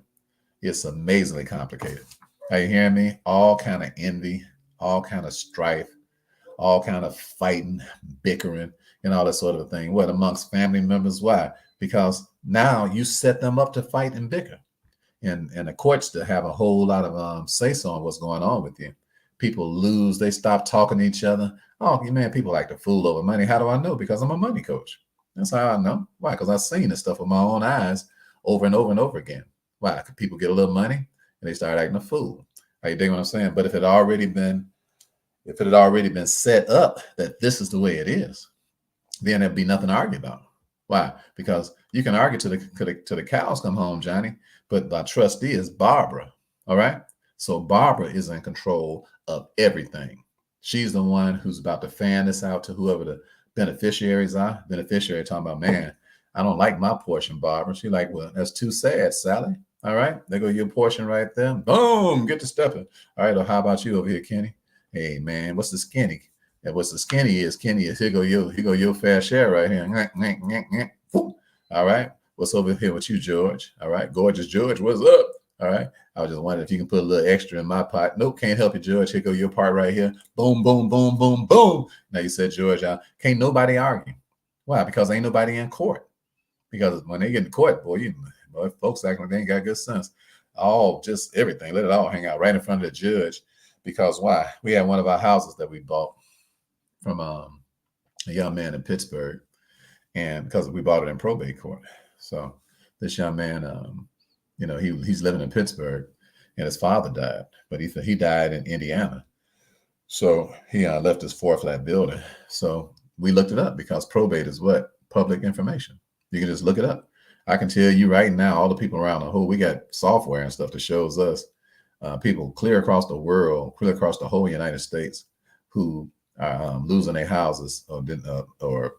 it's amazingly complicated. Are you hearing me? All kind of envy, all kind of strife, all kind of fighting, bickering, and all that sort of thing. What, amongst family members? Why? Because now you set them up to fight and bicker. And the courts to have a whole lot of say-so on what's going on with you. People lose, they stop talking to each other. Oh, man, people like to fool over money. How do I know? Because I'm a money coach. That's how I know. Why? Because I've seen this stuff with my own eyes over and over and over again. Why? People get a little money and they start acting a fool. Are you digging what I'm saying? But if it had already been set up that this is the way it is, then there'd be nothing to argue about. Why? Because you can argue till the cows come home, Johnny, but my trustee is Barbara. All right. So Barbara is in control of everything. She's the one who's about to fan this out to whoever the beneficiaries are. Beneficiary talking about, man, I don't like my portion, Barbara. She's like, well, that's too sad, Sally. All right. There go your portion right there. Boom, get to stepping. All right. Well, how about you over here, Kenny? Hey, man, what's the skinny? And what's the skinny is, Kenny, is here go your fair share right here. All right. What's over here with you, George? All right. Gorgeous George, what's up? All right. I was just wondering if you can put a little extra in my pot. Nope, can't help you, George. Here go your part right here. Boom, boom, boom, boom, boom. Now you said, George, can't nobody argue. Why? Because ain't nobody in court. Because when they get in court, boy, folks acting like they ain't got good sense. Just everything. Let it all hang out right in front of the judge. Because why? We had one of our houses that we bought from a young man in Pittsburgh, and because we bought it in probate court. So this young man, he's living in Pittsburgh, and his father died, but he died in Indiana. So he left his 4-flat building. So we looked it up because probate is what? Public information. You can just look it up. I can tell you right now, all the people around the whole, we got software and stuff that shows us people clear across the world, clear across the whole United States, who are losing their houses or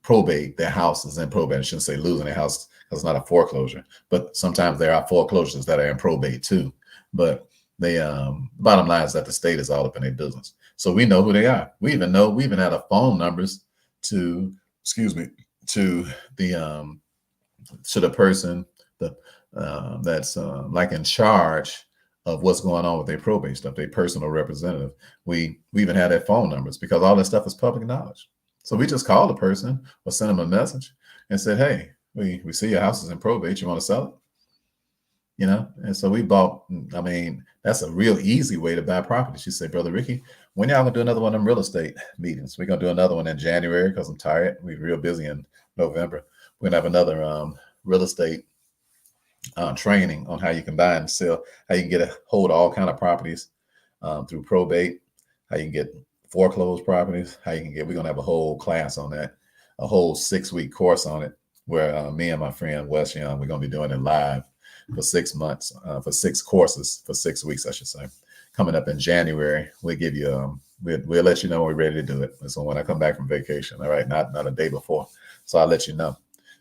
probate their houses in probate. I shouldn't say losing their house because it's not a foreclosure, but sometimes there are foreclosures that are in probate too. But they bottom line is that the state is all up in their business. So we know who they are. We even had a phone numbers to the person that's like in charge of what's going on with their probate stuff, their personal representative. We even had their phone numbers because all that stuff is public knowledge. So we just called the person or sent them a message and said, hey, we see your house is in probate. You want to sell it? And so we bought, that's a real easy way to buy property. She said, Brother Ricky, when y'all gonna do another one of them real estate meetings? We're gonna do another one in January because I'm tired. We're real busy in November. We're gonna have another real estate training on how you can buy and sell, how you can get a hold of all kind of properties through probate, how you can get foreclosed properties, how you can get. We're gonna have a whole class on that, a whole 6-week course on it, where me and my friend Wes Young, we're gonna be doing it live for 6 months, for 6 courses, for 6 weeks, I should say. Coming up in January, we'll give you we'll let you know when we're ready to do it. So when I come back from vacation, all right, not a day before. So I'll let you know.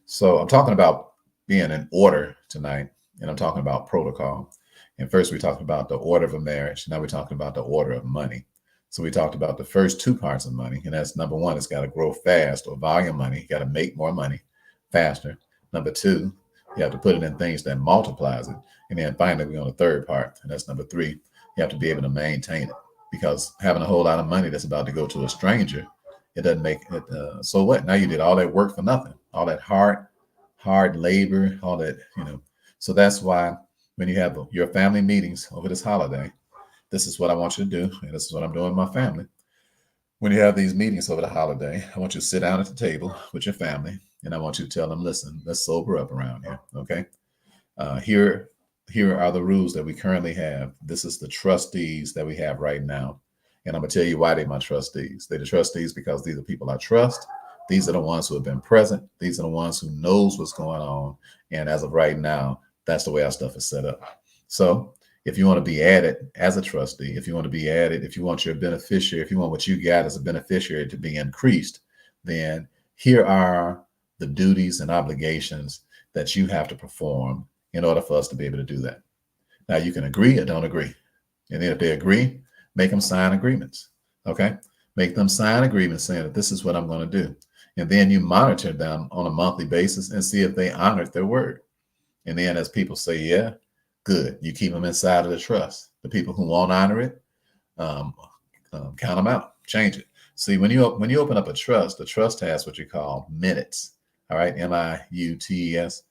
So I'm talking about being in order tonight, and I'm talking about protocol. And first we talked about the order of a marriage. Now we're talking about the order of money. So we talked about the first 2 parts of money, and that's number 1, it's got to grow fast, or volume money. You got to make more money faster. Number 2, you have to put it in things that multiplies it. And then finally, we're on the 3rd part, and that's number 3. You have to be able to maintain it, because having a whole lot of money that's about to go to a stranger, it doesn't make it. So what? Now you did all that work for nothing, all that hard labor, all that, So that's why when you have your family meetings over this holiday, this is what I want you to do, and this is what I'm doing with my family. When you have these meetings over the holiday, I want you to sit down at the table with your family, and I want you to tell them, listen, let's sober up around here, okay? Here are the rules that we currently have. This is the trustees that we have right now. And I'm going to tell you why they're my trustees. They're the trustees because these are people I trust. These are the ones who have been present. These are the ones who knows what's going on. And as of right now, that's the way our stuff is set up. So if you want to be added as a trustee, if you want to be added, if you want your beneficiary, if you want what you got as a beneficiary to be increased, then here are the duties and obligations that you have to perform in order for us to be able to do that. Now, you can agree or don't agree. And if they agree, make them sign agreements, okay? Make them sign agreements saying that this is what I'm going to do. And then you monitor them on a monthly basis and see if they honored their word. And then as people say, yeah, good, you keep them inside of the trust. The people who won't honor it, count them out, change it. See, when you open up a trust, the trust has what you call minutes, all right? M-I-U-T-E-S.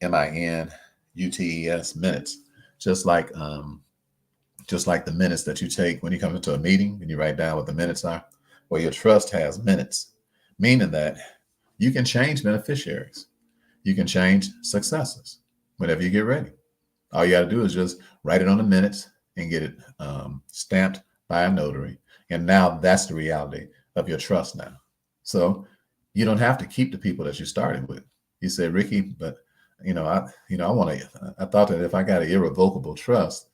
M-I-N-U-T-E-S, minutes. Just like the minutes that you take when you come into a meeting and you write down what the minutes are. Well, your trust has minutes, meaning that you can change beneficiaries. You can change successors whenever you get ready. All you got to do is just write it on the minutes and get it stamped by a notary. And now that's the reality of your trust now. So you don't have to keep the people that you started with. You said, Ricky, but I thought that if I got an irrevocable trust,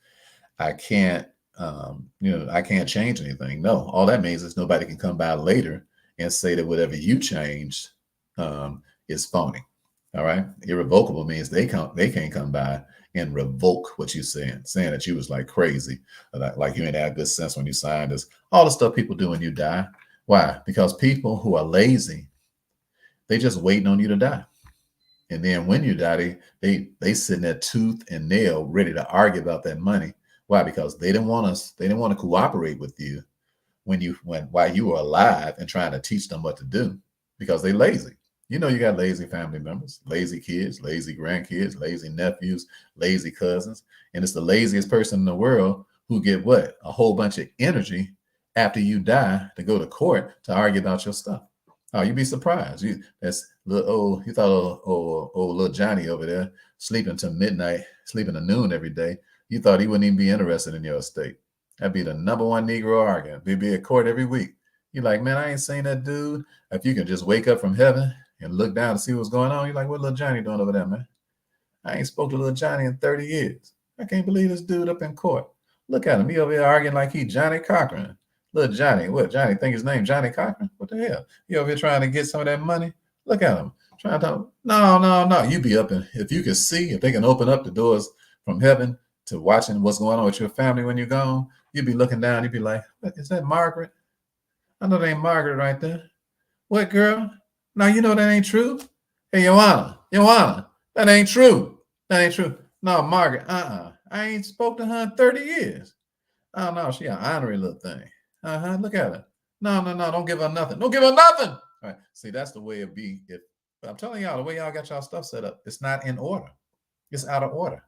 I can't change anything. No, all that means is nobody can come by later and say that whatever you changed is phony. All right. Irrevocable means they can't come by and revoke what you're saying that you was like crazy, like you ain't had good sense when you signed this, all the stuff people do when you die. Why? Because people who are lazy, they just waiting on you to die. And then when you die, they sitting there tooth and nail ready to argue about that money. Why? Because they didn't want to cooperate with you while you were alive and trying to teach them what to do, because they lazy. You got lazy family members, lazy kids, lazy grandkids, lazy nephews, lazy cousins. And it's the laziest person in the world who get what? A whole bunch of energy after you die to go to court to argue about your stuff. Oh, you'd be surprised. You thought old little Johnny over there sleeping till midnight, sleeping to noon every day. You thought he wouldn't even be interested in your estate. That'd be the number one Negro argument. We'd be at court every week. You're like, man, I ain't seen that dude. If you can just wake up from heaven and look down and see what's going on, you're like, what little Johnny doing over there, man? I ain't spoke to little Johnny in 30 years. I can't believe this dude up in court. Look at him. He over here arguing like he Johnny Cochran. Little Johnny, what? Johnny think his name Johnny Cochran? What the hell? He over here trying to get some of that money? Look at him. Trying to no. You be up and if you can see, if they can open up the doors from heaven to watching what's going on with your family when you're gone, you'd be looking down, you'd be like, is that Margaret? I know that ain't Margaret right there. What, girl? Now you know that ain't true. Hey, Joanna, that ain't true. That ain't true. No, Margaret, I ain't spoke to her in 30 years. Oh no, she an honorary little thing. Look at her. No, don't give her nothing. Don't give her nothing. All right. See, that's the way it be. I'm telling y'all, the way y'all got y'all stuff set up, it's not in order. It's out of order.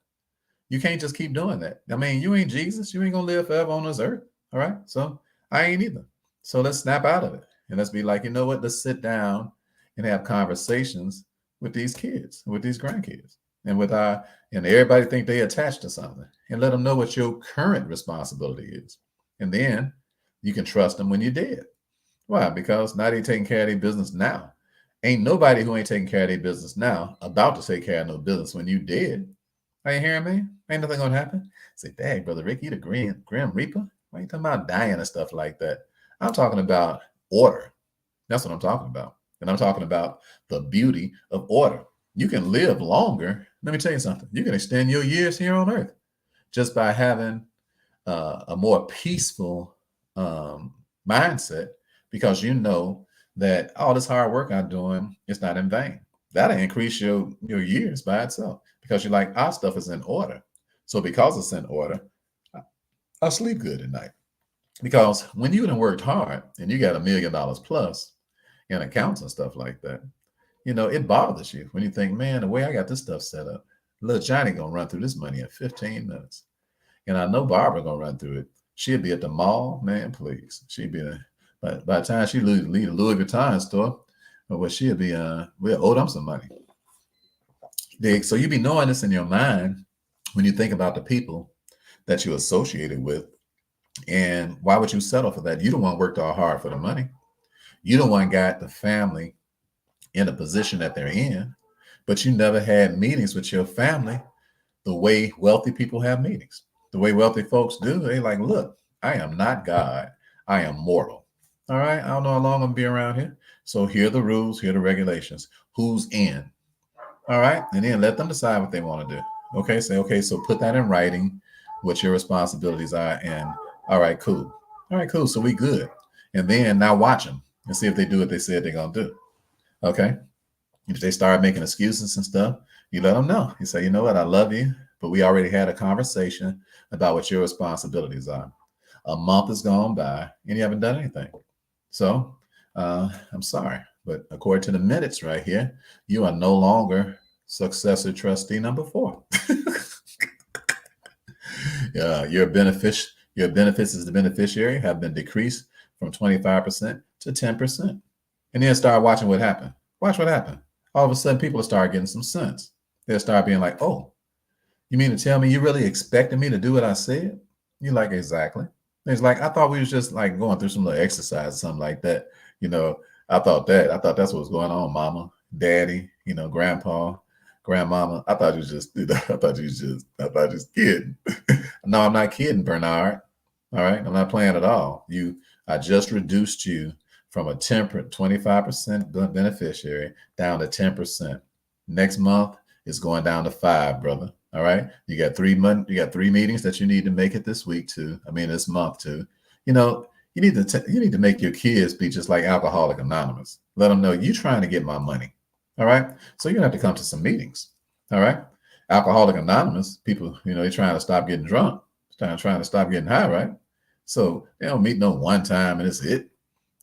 You can't just keep doing that. I mean, you ain't Jesus. You ain't gonna live forever on this earth. All right. So I ain't either. So let's snap out of it. And let's be like, you know what? Let's sit down and have conversations with these kids, with these grandkids, and with our and everybody think they attached to something, and let them know what your current responsibility is, and then you can trust them when you're dead. Why? Because now they taking care of their business now. Ain't nobody who ain't taking care of their business now about to take care of no business when you dead. Are you hearing me? Ain't nothing gonna happen. Say, dang, brother Rick, you the Grim Reaper? Why you talking about dying and stuff like that? I'm talking about order. That's what I'm talking about. And I'm talking about the beauty of order. You can live longer. Let me tell you something. You can extend your years here on earth just by having a more peaceful mindset, because you know that all this hard work I'm doing is not in vain. That'll increase your years by itself, because you're like, our stuff is in order. So because it's in order, I'll sleep good at night. Because when you done worked hard and you got $1 million plus in accounts and stuff like that, it bothers you when you think, man, the way I got this stuff set up, little Johnny gonna run through this money in 15 minutes. And I know Barbara gonna run through it. She'll be at the mall, man, please. She'll be by the time she leave the Louis Vuitton store, well, she'll be we'll owe them some money. So you be knowing this in your mind when you think about the people that you associated with. And why would you settle for that? You don't want to work all hard for the money. You don't want to got the family in the position that they're in, but you never had meetings with your family the way wealthy people have meetings. The way wealthy folks do, they like, look, I am not God. I am mortal. All right. I don't know how long I'm going to be around here. So here are the rules. Here are the regulations. Who's in? All right. And then let them decide what they want to do. Okay. Say, okay, so put that in writing, what your responsibilities are. And all right, cool. All right, cool. So we good. And then now watch them and see if they do what they said they're going to do. Okay. If they start making excuses and stuff, you let them know. You say, you know what? I love you, but we already had a conversation about what your responsibilities are. A month has gone by and you haven't done anything. So I'm sorry, but according to the minutes right here, you are no longer successor trustee number 4. Your benefits as the beneficiary have been decreased from 25% to 10%. And then start watching what happened. Watch what happened. All of a sudden, people will start getting some sense. They'll start being like, oh, you mean to tell me you really expected me to do what I said? You're like, exactly. It's like, I thought we was just like going through some little exercise or something like that. I thought that's what was going on, mama, daddy, grandpa, grandmama. I thought you just, I thought you just kidding. No, I'm not kidding, Bernard. All right. I'm not playing at all. I just reduced you from a 25% beneficiary down to 10%. Next month is going down to 5, brother. All right. You got 3 months. You got 3 meetings that you need to make it this week too. This month too. You need to make your kids be just like Alcoholic Anonymous. Let them know you trying to get my money. All right. So you're gonna have to come to some meetings. All right. Alcoholic Anonymous people, they're trying to stop getting drunk. Trying to stop getting high, right? So they don't meet no one time and it's it.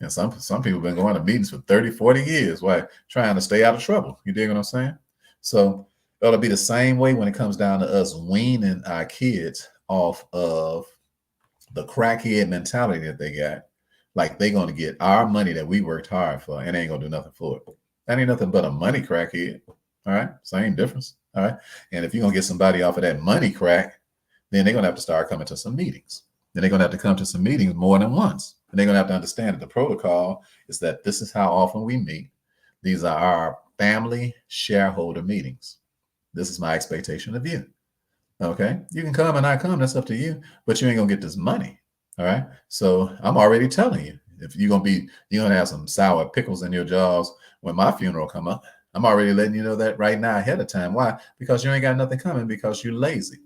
And some people have been going to meetings for 30, 40 years. Why? Trying to stay out of trouble. You dig what I'm saying? So it'll be the same way when it comes down to us weaning our kids off of the crackhead mentality that they got. Like they're going to get our money that we worked hard for and they ain't going to do nothing for it. That ain't nothing but a money crackhead. All right. Same difference. All right. And if you're going to get somebody off of that money crack, then they're going to have to start coming to some meetings. Then they're going to have to come to some meetings more than once. And they're going to have to understand that the protocol is that this is how often we meet. These are our family shareholder meetings. This is my expectation of you. Okay. You can come and not come. That's up to you. But you ain't going to get this money. All right. So I'm already telling you, if you're going to have some sour pickles in your jaws when my funeral come up, I'm already letting you know that right now ahead of time. Why? Because you ain't got nothing coming, because you're lazy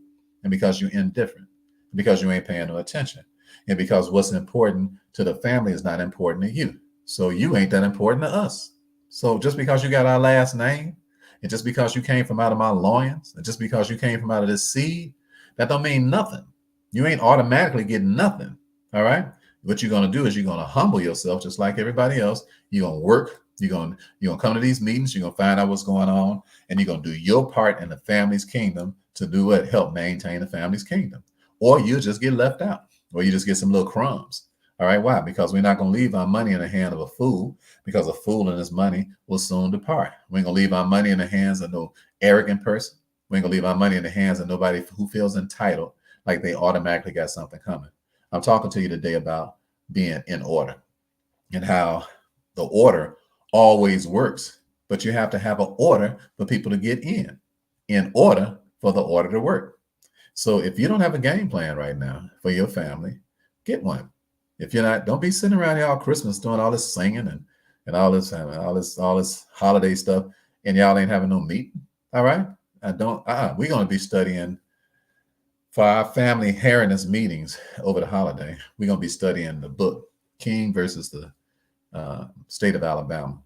and because you're indifferent, because you ain't paying no attention, and because what's important to the family is not important to you. So you ain't that important to us. So just because you got our last name, and just because you came from out of my loins, and just because you came from out of this seed, that don't mean nothing. You ain't automatically getting nothing. All right. What you're going to do is you're going to humble yourself just like everybody else. You're going to work. You're going to come to these meetings. You're going to find out what's going on, and you're going to do your part in the family's kingdom to do what? Help maintain the family's kingdom. Or you'll just get left out, or you just get some little crumbs. All right, why? Because we're not going to leave our money in the hand of a fool, because a fool and his money will soon depart. We ain't going to leave our money in the hands of no arrogant person. We ain't going to leave our money in the hands of nobody who feels entitled, like they automatically got something coming. I'm talking to you today about being in order and how the order always works, but you have to have an order for people to get in order for the order to work. So if you don't have a game plan right now for your family, get one. If you're not, don't be sitting around here all Christmas doing all this singing and all this holiday stuff, and y'all ain't having no meeting. All right, we're going to be studying for our family Harris meetings over the holiday. We're going to be studying the book King versus the state of Alabama.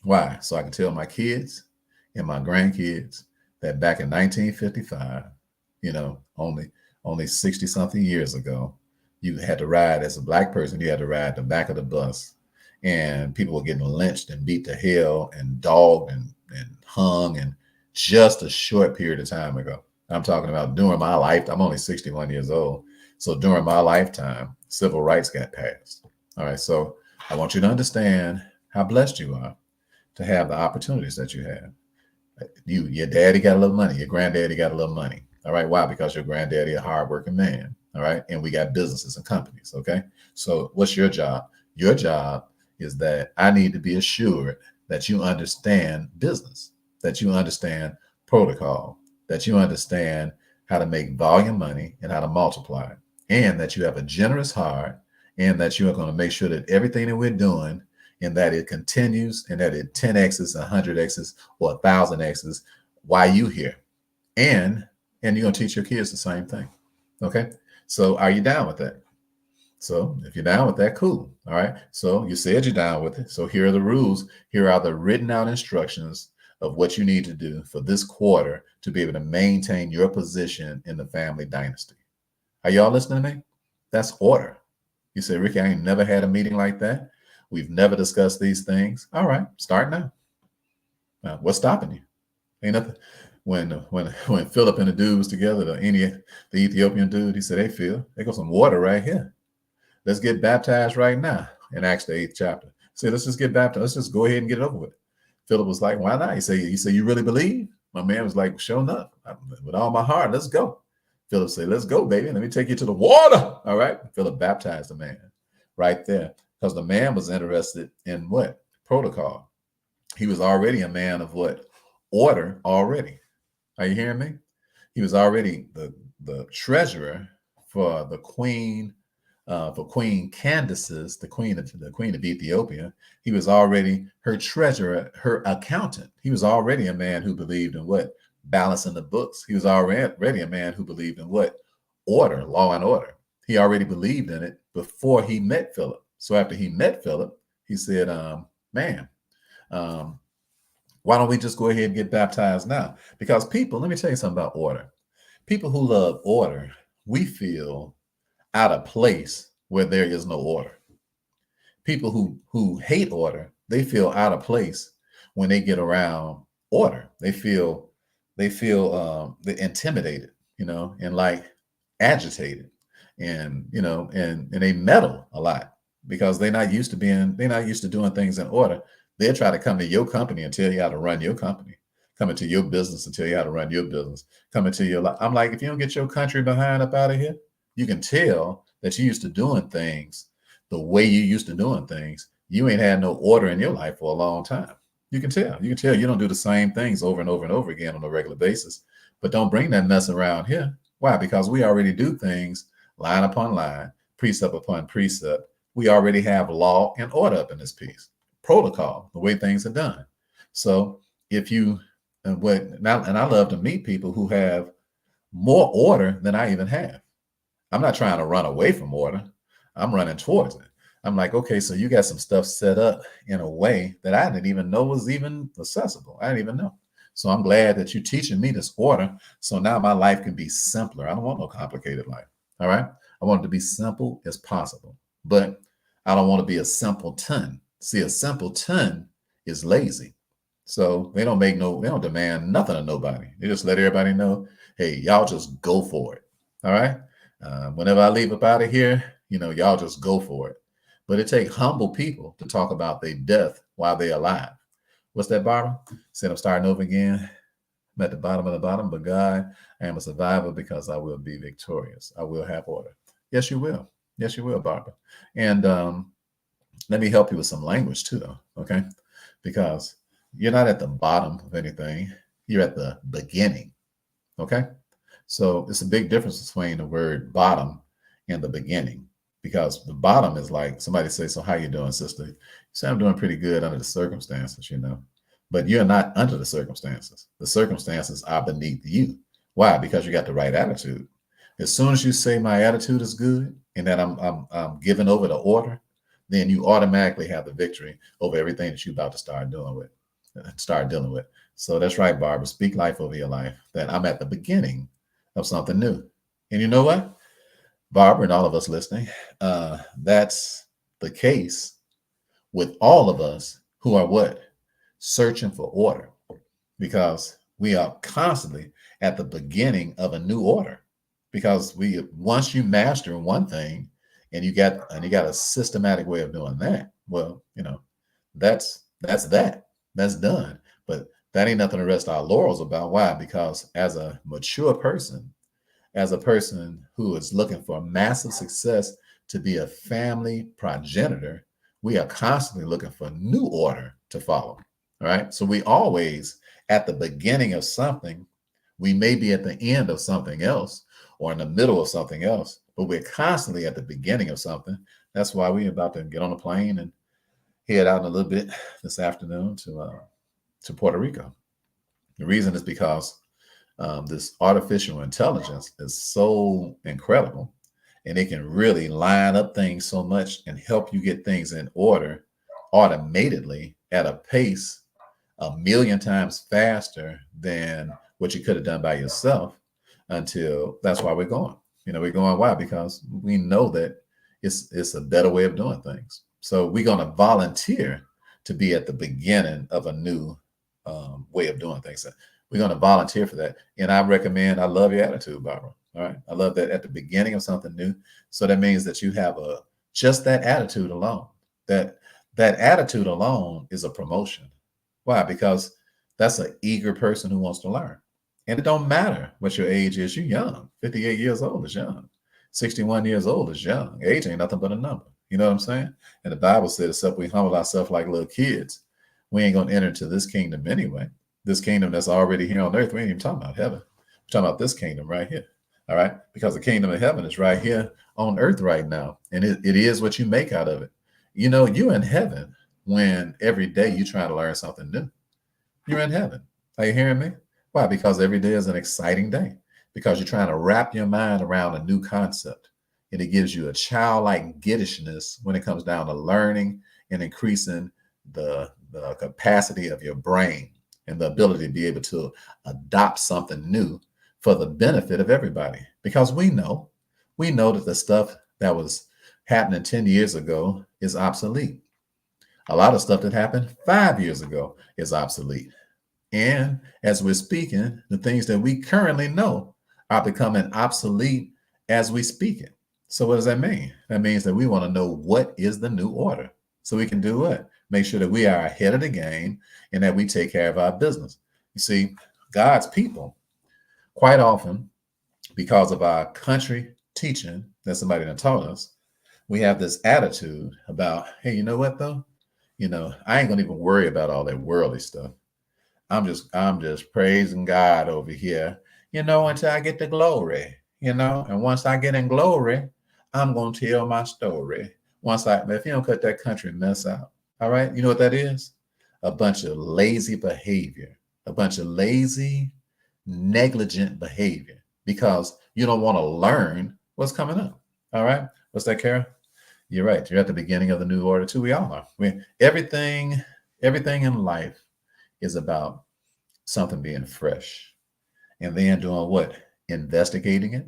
Why? So I can tell my kids and my grandkids that back in 1955, only 60 something years ago, you had to ride as a black person. You had to ride the back of the bus, and people were getting lynched and beat to hell and dogged and hung in just a short period of time ago. I'm talking about during my life. I'm only 61 years old. So during my lifetime, civil rights got passed. All right. So I want you to understand how blessed you are to have the opportunities that you have. Your daddy got a little money. Your granddaddy got a little money. All right. Why? Because your granddaddy a hardworking man. All right. And we got businesses and companies. Okay. So what's your job? Your job is that I need to be assured that you understand business, that you understand protocol, that you understand how to make volume money and how to multiply it, and that you have a generous heart, and that you are going to make sure that everything that we're doing and that it continues and that it 10x's, 100x's, or 1,000x's while you here. And you're going to teach your kids the same thing. Okay. So are you down with that? So if you're down with that, cool. All right. So you said you're down with it. So here are the rules. Here are the written out instructions of what you need to do for this quarter to be able to maintain your position in the family dynasty. Are y'all listening to me? That's order. You say, Ricky, I ain't never had a meeting like that. We've never discussed these things. All right, start now. Now, what's stopping you? Ain't nothing. When Philip and the dude was together, the Ethiopian dude, he said, hey, Phil, there goes some water right here. Let's get baptized right now in Acts the 8th chapter. Say, let's just get baptized. Let's just go ahead and get it over with. Philip was like, why not? He said, you really believe? My man was like, sure enough, with all my heart, let's go. Philip said, let's go, baby. Let me take you to the water. All right. Philip baptized the man right there because the man was interested in what? Protocol. He was already a man of what? Order already. Are you hearing me? He was already the treasurer for the queen, for Queen Candace's, the queen of Ethiopia. He was already her treasurer, her accountant. He was already a man who believed in what? Balancing the books. He was already a man who believed in what? Order, law and order. He already believed in it before he met Philip. So after he met Philip, he said, why don't we just go ahead and get baptized now? Because people, let me tell you something about order. People who love order, we feel out of place where there is no order. People who hate order, they feel out of place when they get around order. They feel they're intimidated, and like agitated, and they meddle a lot because they're not used to doing things in order. They'll try to come to your company and tell you how to run your company. Come into your business and tell you how to run your business. Come into your life. I'm like, if you don't get your country behind up out of here, you can tell that you used to doing things the way you used to doing things. You ain't had no order in your life for a long time. You can tell. You don't do the same things over and over and over again on a regular basis. But don't bring that mess around here. Why? Because we already do things line upon line, precept upon precept. We already have law and order up in this piece. Protocol, the way things are done. So if you, and I love to meet people who have more order than I even have. I'm not trying to run away from order. I'm running towards it. I'm like, okay, so you got some stuff set up in a way that I didn't even know was even accessible. I didn't even know. So I'm glad that you're teaching me this order. So now my life can be simpler. I don't want no complicated life. All right. I want it to be simple as possible, but I don't want to be a simpleton. See, a simpleton is lazy. So they don't demand nothing of nobody. They just let everybody know, hey, y'all just go for it. All right. Whenever I leave up out of here, Y'all just go for it. But it takes humble people to talk about their death while they're alive. What's that, Barbara? Said I'm starting over again. I'm at the bottom of the bottom, but God, I am a survivor because I will be victorious. I will have order. Yes, you will. Yes, you will, Barbara. And let me help you with some language too, though. Okay. Because you're not at the bottom of anything, you're at the beginning. Okay. So it's a big difference between the word bottom and the beginning, because the bottom is like somebody say, so how you doing, sister? You say, I'm doing pretty good under the circumstances. But you're not under the circumstances. The circumstances are beneath you. Why? Because you got the right attitude. As soon as you say my attitude is good and that I'm giving over the order, then you automatically have the victory over everything that you're about to start dealing with. So that's right, Barbara. Speak life over your life. That I'm at the beginning of something new. And you know what, Barbara, and all of us listening, that's the case with all of us who are what? Searching for order, because we are constantly at the beginning of a new order. Because once you master one thing and you got a systematic way of doing that, well, that's that's done. But that ain't nothing to rest our laurels about. Why? Because as a mature person, as a person who is looking for massive success to be a family progenitor, we are constantly looking for new order to follow. All right. So we always at the beginning of something. We may be at the end of something else or in the middle of something else, but we're constantly at the beginning of something. That's why we're about to get on a plane and head out in a little bit this afternoon to Puerto Rico. The reason is because this artificial intelligence is so incredible, and it can really line up things so much and help you get things in order automatically at a pace a million times faster than what you could have done by yourself. Until that's why we're going. We're going. Why? Because we know that it's a better way of doing things. So we're going to volunteer to be at the beginning of a new way of doing things. We're going to volunteer for that. And I love your attitude, Barbara. All right. I love that at the beginning of something new. So that means that you have just that attitude alone. That attitude alone is a promotion. Why? Because that's an eager person who wants to learn. And it don't matter what your age is. You're young. 58 years old is young. 61 years old is young. Age ain't nothing but a number. You know what I'm saying? And the Bible said, except we humble ourselves like little kids, we ain't going to enter into this kingdom anyway. This kingdom that's already here on earth. We ain't even talking about heaven. We're talking about this kingdom right here. All right? Because the kingdom of heaven is right here on earth right now. And it is what you make out of it. You're in heaven when every day you're trying to learn something new. You're in heaven. Are you hearing me? Why? Because every day is an exciting day. Because you're trying to wrap your mind around a new concept. And it gives you a childlike giddishness when it comes down to learning and increasing the capacity of your brain and the ability to be able to adopt something new for the benefit of everybody. Because we know that the stuff that was happening 10 years ago is obsolete. A lot of stuff that happened 5 years ago is obsolete. And as we're speaking, the things that we currently know are becoming obsolete as we speak it. So what does that mean? That means that we want to know what is the new order so we can do what? Make sure that we are ahead of the game and that we take care of our business. You see, God's people, quite often, because of our country teaching that somebody done taught us, we have this attitude about, hey, you know what though? I ain't gonna even worry about all that worldly stuff. I'm just praising God over here, until I get the glory, and once I get in glory, I'm going to tell my story. If you don't cut that country mess out, all right, you know what that is? A bunch of lazy behavior, a bunch of lazy, negligent behavior, because you don't want to learn what's coming up. All right, what's that, Kara? You're right. You're at the beginning of the new order too. We all are. Everything in life is about something being fresh, and then doing what? Investigating it,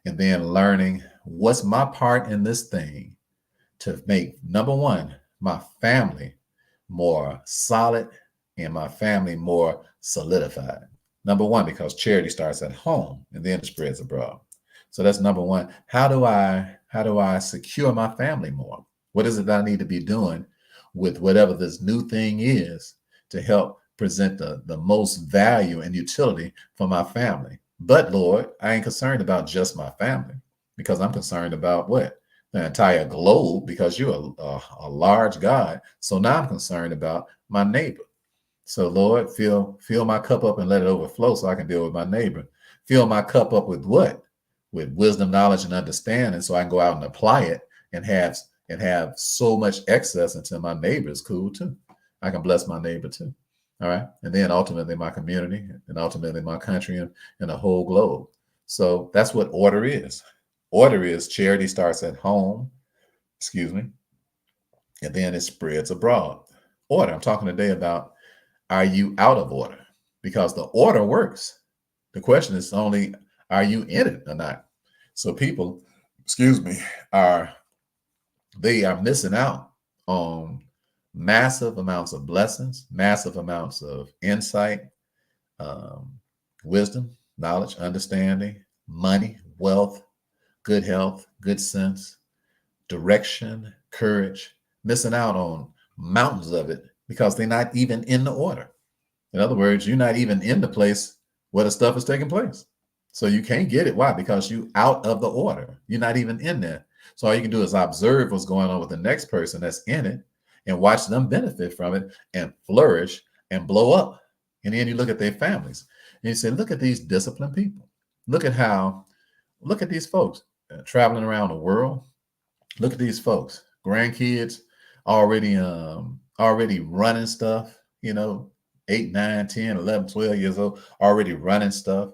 and then learning what's my part in this thing to make, number one, my family more solid and my family more solidified. Number one, because charity starts at home and then it spreads abroad. So that's number one. How do I secure my family more? What is it that I need to be doing with whatever this new thing is to help present the most value and utility for my family? But Lord, I ain't concerned about just my family because I'm concerned about what? The entire globe, because you're a large God. So now I'm concerned about my neighbor. So Lord, fill my cup up and let it overflow so I can deal with my neighbor. Fill my cup up with what? With wisdom, knowledge, and understanding, so I can go out and apply it and have so much excess until my neighbor is cool too. I can bless my neighbor too. All right. And then ultimately my community and ultimately my country and the whole globe. So that's what order is. Order is charity starts at home, excuse me, and then it spreads abroad. Order. I'm talking today about, are you out of order? Because the order works. The question is only, are you in it or not? So people, excuse me, they are missing out on massive amounts of blessings, massive amounts of insight, um, wisdom, knowledge, understanding, money, wealth, good health, good sense, direction, courage, missing out on mountains of it because they're not even in the order. In other words, you're not even in the place where the stuff is taking place. So you can't get it. Why? Because you out of the order. You're not even in there. So all you can do is observe what's going on with the next person that's in it and watch them benefit from it and flourish and blow up. And then you look at their families and you say, look at these disciplined people. Look at these folks traveling around the world. Look at these folks, grandkids already running stuff, 8, 9, 10, 11, 12 years old, already running stuff,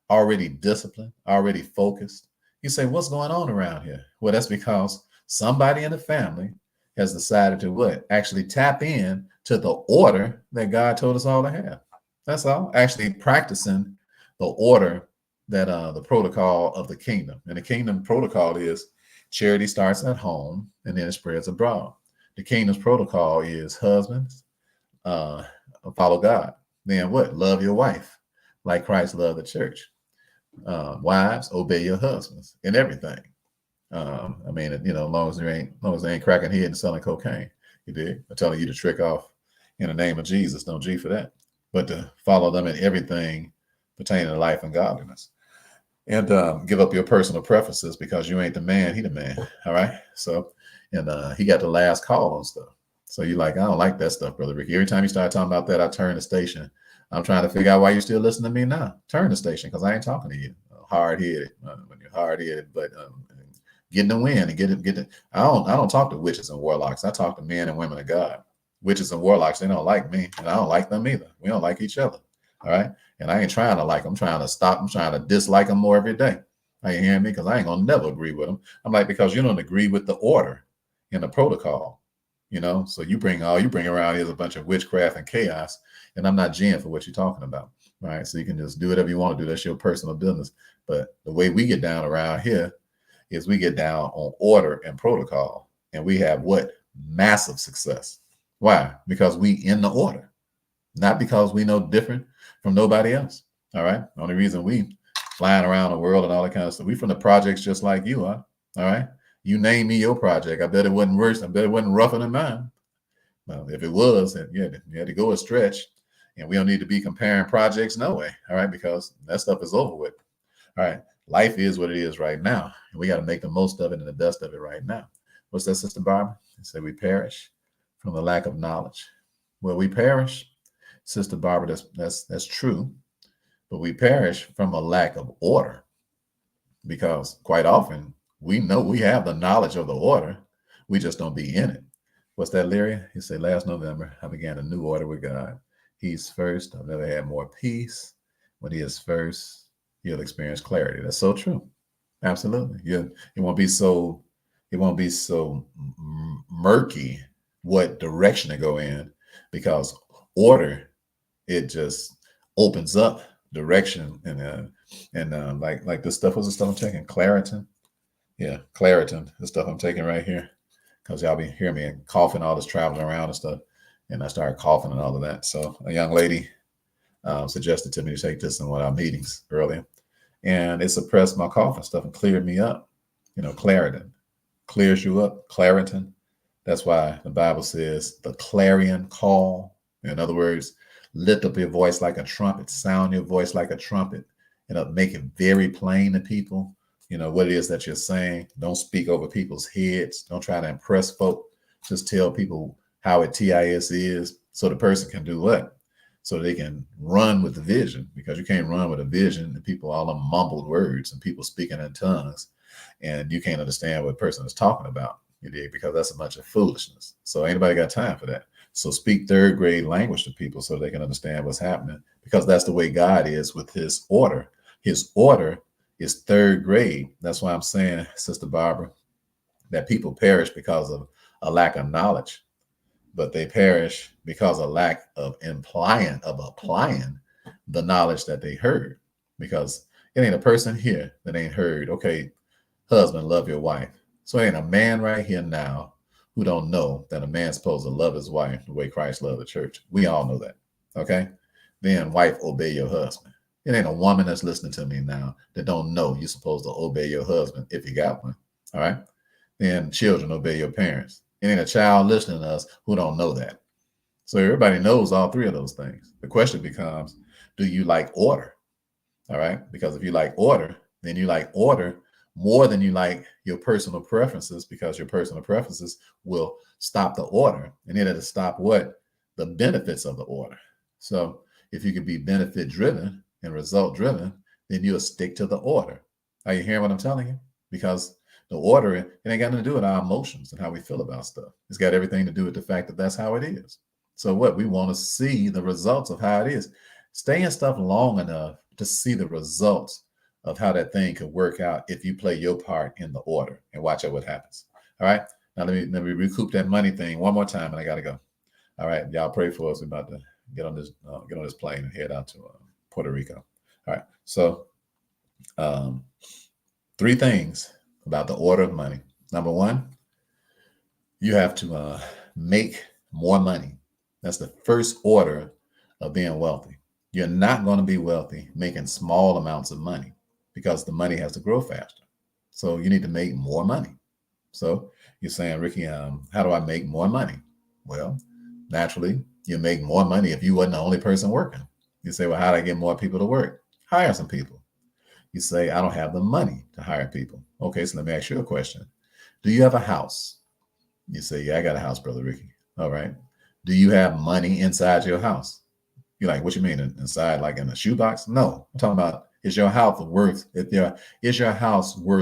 already disciplined, already focused. You say, what's going on around here? Well, that's because somebody in the family has decided to what? Actually tap in to the order that God told us all to have. That's all. Actually practicing the order that the protocol of the kingdom. And the kingdom protocol is charity starts at home and then it spreads abroad. The kingdom's protocol is husbands, follow God. Then what? Love your wife like Christ loved the church. Wives, obey your husbands in everything. As long as they ain't cracking head and selling cocaine, you dig? I'm telling you to trick off in the name of Jesus. Don't G for that. But to follow them in everything pertaining to life and godliness. And give up your personal preferences because you ain't the man, he the man. All right. So, and he got the last call on stuff. So you're like, I don't like that stuff, Brother Ricky. Every time you start talking about that, I turn the station. I'm trying to figure out why you're still listening to me now. Turn the station because I ain't talking to you. Hard-headed, when you're hard-headed, but getting the win and get it. I don't talk to witches and warlocks. I talk to men and women of God. Witches and warlocks, they don't like me, and I don't like them either. We don't like each other. All right. And I ain't trying to like them. I'm trying to stop. I'm trying to dislike them more every day. Are you hearing me? Because I ain't gonna never agree with them. I'm like, because you don't agree with the order and the protocol. So you bring around here is a bunch of witchcraft and chaos, and I'm not Jen for what you're talking about. All right. So you can just do whatever you want to do. That's your personal business. But the way we get down around here is we get down on order and protocol, and we have what? Massive success. Why? Because we in the order, not because we know different from nobody else. All right. The only reason we flying around the world and all that kind of stuff. We from the projects just like you are. All right. You name me your project. I bet it wasn't worse. I bet it wasn't rougher than mine. Well, if it was, then you had to go a stretch. And we don't need to be comparing projects, no way. All right, because that stuff is over with. All right. Life is what it is right now. And we got to make the most of it and the best of it right now. What's that, Sister Barbara? They say we perish from the lack of knowledge. Well, we perish, Sister Barbara, that's true. But we perish from a lack of order. Because quite often we know we have the knowledge of the order. We just don't be in it. What's that, Larry? He said, last November, I began a new order with God. He's first. I've never had more peace. When he is first, you'll experience clarity. That's so true. Absolutely. It won't be so murky what direction to go in, because order, it just opens up direction. And like this stuff was the stuff I'm taking, Claritin. Yeah, Claritin, the stuff I'm taking right here, because y'all be hearing me and coughing, all this traveling around and stuff, and I started coughing and all of that. So a young lady suggested to me to take this in one of our meetings earlier, and it suppressed my cough and stuff and cleared me up. Claritin clears you up. Claritin. That's why the Bible says the clarion call. In other words, lift up your voice like a trumpet, sound your voice like a trumpet, make it very plain to people, what it is that you're saying. Don't speak over people's heads. Don't try to impress folk. Just tell people how it TIS is so the person can do what? So they can run with the vision, because you can't run with a vision and people all them mumbled words and people speaking in tongues and you can't understand what a person is talking about. Because that's a bunch of foolishness. So anybody got time for that? So speak third grade language to people so they can understand what's happening, because that's the way God is with his order. His order is third grade. That's why I'm saying, Sister Barbara, that people perish because of a lack of knowledge, but they perish because of lack of applying the knowledge that they heard. Because it ain't a person here that ain't heard, okay, husband, love your wife. So ain't a man right here now who don't know that a man's supposed to love his wife the way Christ loved the church. We all know that. Okay. Then wife, obey your husband. It ain't a woman that's listening to me now that don't know you're supposed to obey your husband if you got one. All right. Then children, obey your parents. It ain't a child listening to us who don't know that. So everybody knows all three of those things. The question becomes, do you like order? All right. Because if you like order, then you like order more than you like your personal preferences, because your personal preferences will stop the order, and it'll stop what? The benefits of the order. So if you can be benefit driven and result driven, then you'll stick to the order. Are you hearing what I'm telling you? Because the order, it ain't got nothing to do with our emotions and how we feel about stuff. It's got everything to do with the fact that that's how it is. So what? We want to see the results of how it is. Stay in stuff long enough to see the results of how that thing could work out if you play your part in the order, and watch out what happens. All right. Now let me recoup that money thing one more time, and I gotta go. All right, y'all pray for us. We're about to get on this plane and head out to Puerto Rico. All right. So 3 things about the order of money. Number 1, you have to make more money. That's the first order of being wealthy. You're not going to be wealthy making small amounts of money, because the money has to grow faster. So you need to make more money. So you're saying, Ricky, how do I make more money? Well, naturally, you make more money if you wasn't the only person working. You say, well, how do I get more people to work? Hire some people. You say, I don't have the money to hire people. Okay, so let me ask you a question. Do you have a house? You say, yeah, I got a house, Brother Ricky. All right. Do you have money inside your house? You're like, what you mean inside, like in a shoebox? No, I'm talking about, is your house worth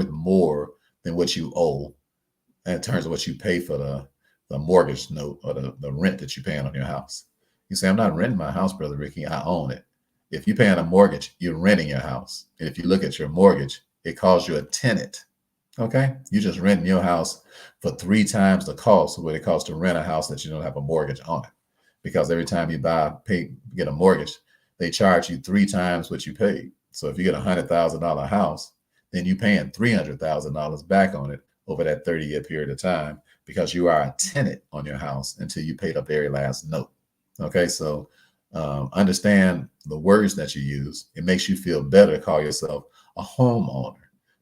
more than what you owe in terms of what you pay for the mortgage note or the rent that you're paying on your house? You say, I'm not renting my house, Brother Ricky. I own it. If you're paying a mortgage, you're renting your house. And if you look at your mortgage, it calls you a tenant. Okay? You're just renting your house for 3 times the cost of what it costs to rent a house that you don't have a mortgage on it. Because every time you get a mortgage, they charge you 3 times what you paid. So if you get a $100,000 house, then you're paying $300,000 back on it over that 30-year period of time, because you are a tenant on your house until you pay the very last note. Okay, so understand the words that you use. It makes you feel better to call yourself a homeowner,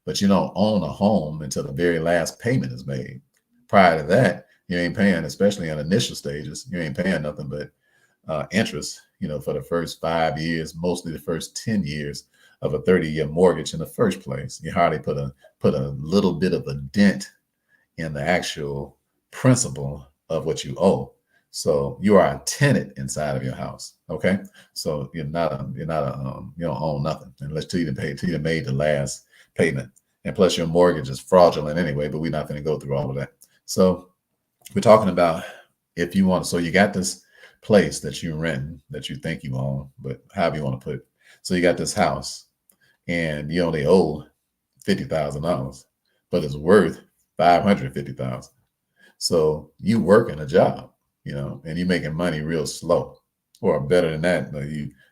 but you don't own a home until the very last payment is made. Prior to that, you ain't paying, especially in initial stages, you ain't paying nothing but interest, for the first 5 years, mostly the first 10 years of a 30-year mortgage in the first place. You hardly put a little bit of a dent in the actual principle of what you owe. So you are a tenant inside of your house. Okay. So you don't own nothing unless you made the last payment. And plus your mortgage is fraudulent anyway, but we're not going to go through all of that. So we're talking about, if you want, so you got this place that you rent that you think you own, but however you want to put it. So you got this house and you only owe $50,000, but it's worth $550,000. So you working a job, and you're making money real slow, or better than that,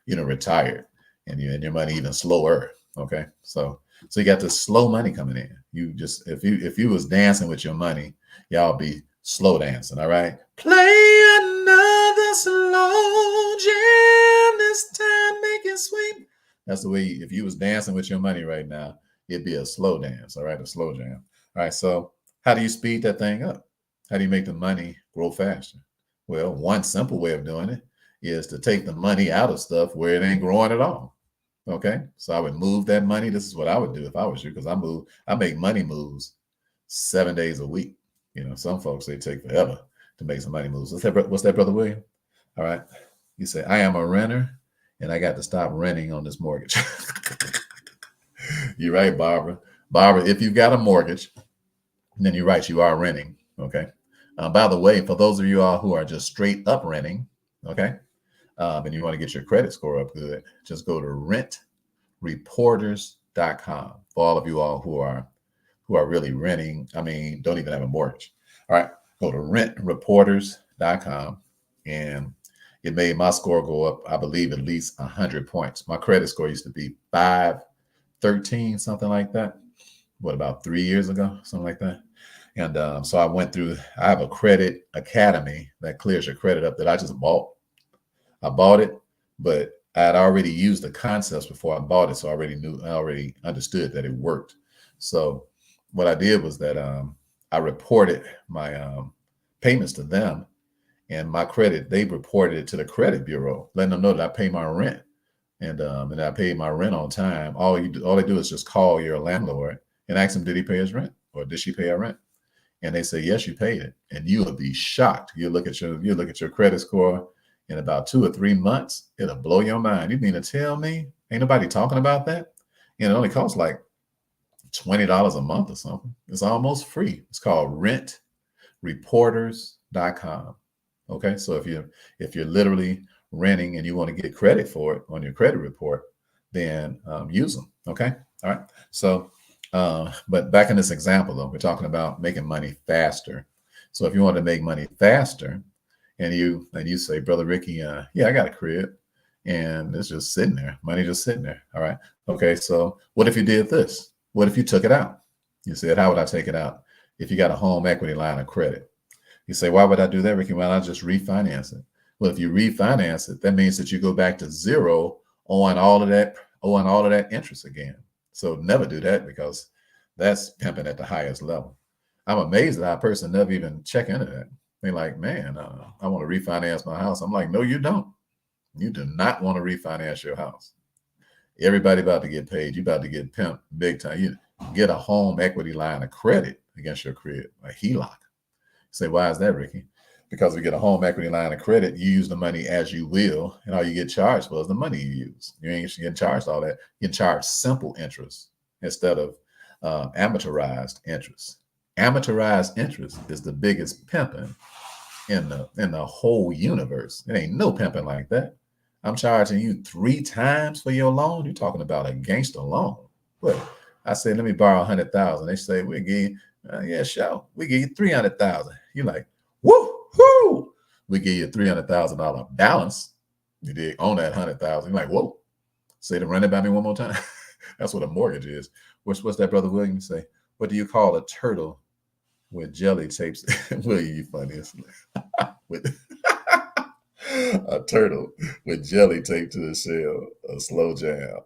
you retired and your money even slower. Okay. So you got this slow money coming in. You just, if you was dancing with your money, y'all be slow dancing. All right. Play another slow jam, this time make it sweet. That's the way, if you was dancing with your money right now, it'd be a slow dance, all right, a slow jam. All right, so how do you speed that thing up? How do you make the money grow faster? Well, one simple way of doing it is to take the money out of stuff where it ain't growing at all. Okay, so I would move that money. This is what I would do if I was you, because I make money moves 7 days a week. Some folks, they take forever to make some money moves. What's that, Brother William? All right, you say, I am a renter and I got to stop renting on this mortgage. You're right, Barbara. Barbara, if you've got a mortgage, then you're right, you are renting. Okay. By the way, for those of you all who are just straight up renting, okay, and you want to get your credit score up good, just go to rentreporters.com. For all of you all who are really renting, don't even have a mortgage. All right, go to rentreporters.com, and it made my score go up, I believe, at least 100 points. My credit score used to be 513, something like that. What, about 3 years ago, something like that. And so I have a credit academy that clears your credit up that I just bought. I bought it, but I had already used the concepts before I bought it. So I already understood that it worked. So what I did was that I reported my payments to them, and my credit, they reported it to the credit bureau, letting them know that I pay my rent. And I paid my rent on time. All they do is just call your landlord and ask him, did he pay his rent, or did she pay her rent? And they say, yes, you paid it. And you will be shocked. You look at your credit score in about 2 or 3 months, it'll blow your mind. You mean to tell me ain't nobody talking about that? And it only costs like $20 a month or something. It's almost free. It's called rentreporters.com. Okay, so if you're literally renting and you want to get credit for it on your credit report, then use them. Okay, all right. So, but back in this example, though, we're talking about making money faster. So if you want to make money faster, and you say, Brother Ricky, yeah, I got a crib, and it's just sitting there, money just sitting there. All right, okay. So what if you did this? What if you took it out? You said, how would I take it out? If you got a home equity line of credit, you say, why would I do that, Ricky? Why not just refinance it? Well, if you refinance it, that means that you go back to zero on all of that interest again. So never do that, because that's pimping at the highest level. I'm amazed that our person never even check into that. They're like, man, I want to refinance my house. I'm like, no, you don't. You do not want to refinance your house. Everybody about to get paid. You about to get pimped big time. You get a home equity line of credit against your crib, a HELOC. Say, why is that, Ricky? Because we get a home equity line of credit, you use the money as you will, and all you get charged for is the money you use. You ain't getting charged all that. You get charged simple interest instead of amortized interest. Amortized interest is the biggest pimping in the whole universe. It ain't no pimping like that. I'm charging you 3 times for your loan. You're talking about a gangster loan. But I say, let me borrow 100,000. They say, we give you, yeah, sure. We give you 300,000. You're like, woo. We give you a $300,000 balance. You did on that 100,000. You're like, whoa. Say to run it by me one more time. That's what a mortgage is. What's that, Brother William say? What do you call a turtle with jelly tapes? William, you funniest. With a turtle with jelly taped to the shell. A slow jam.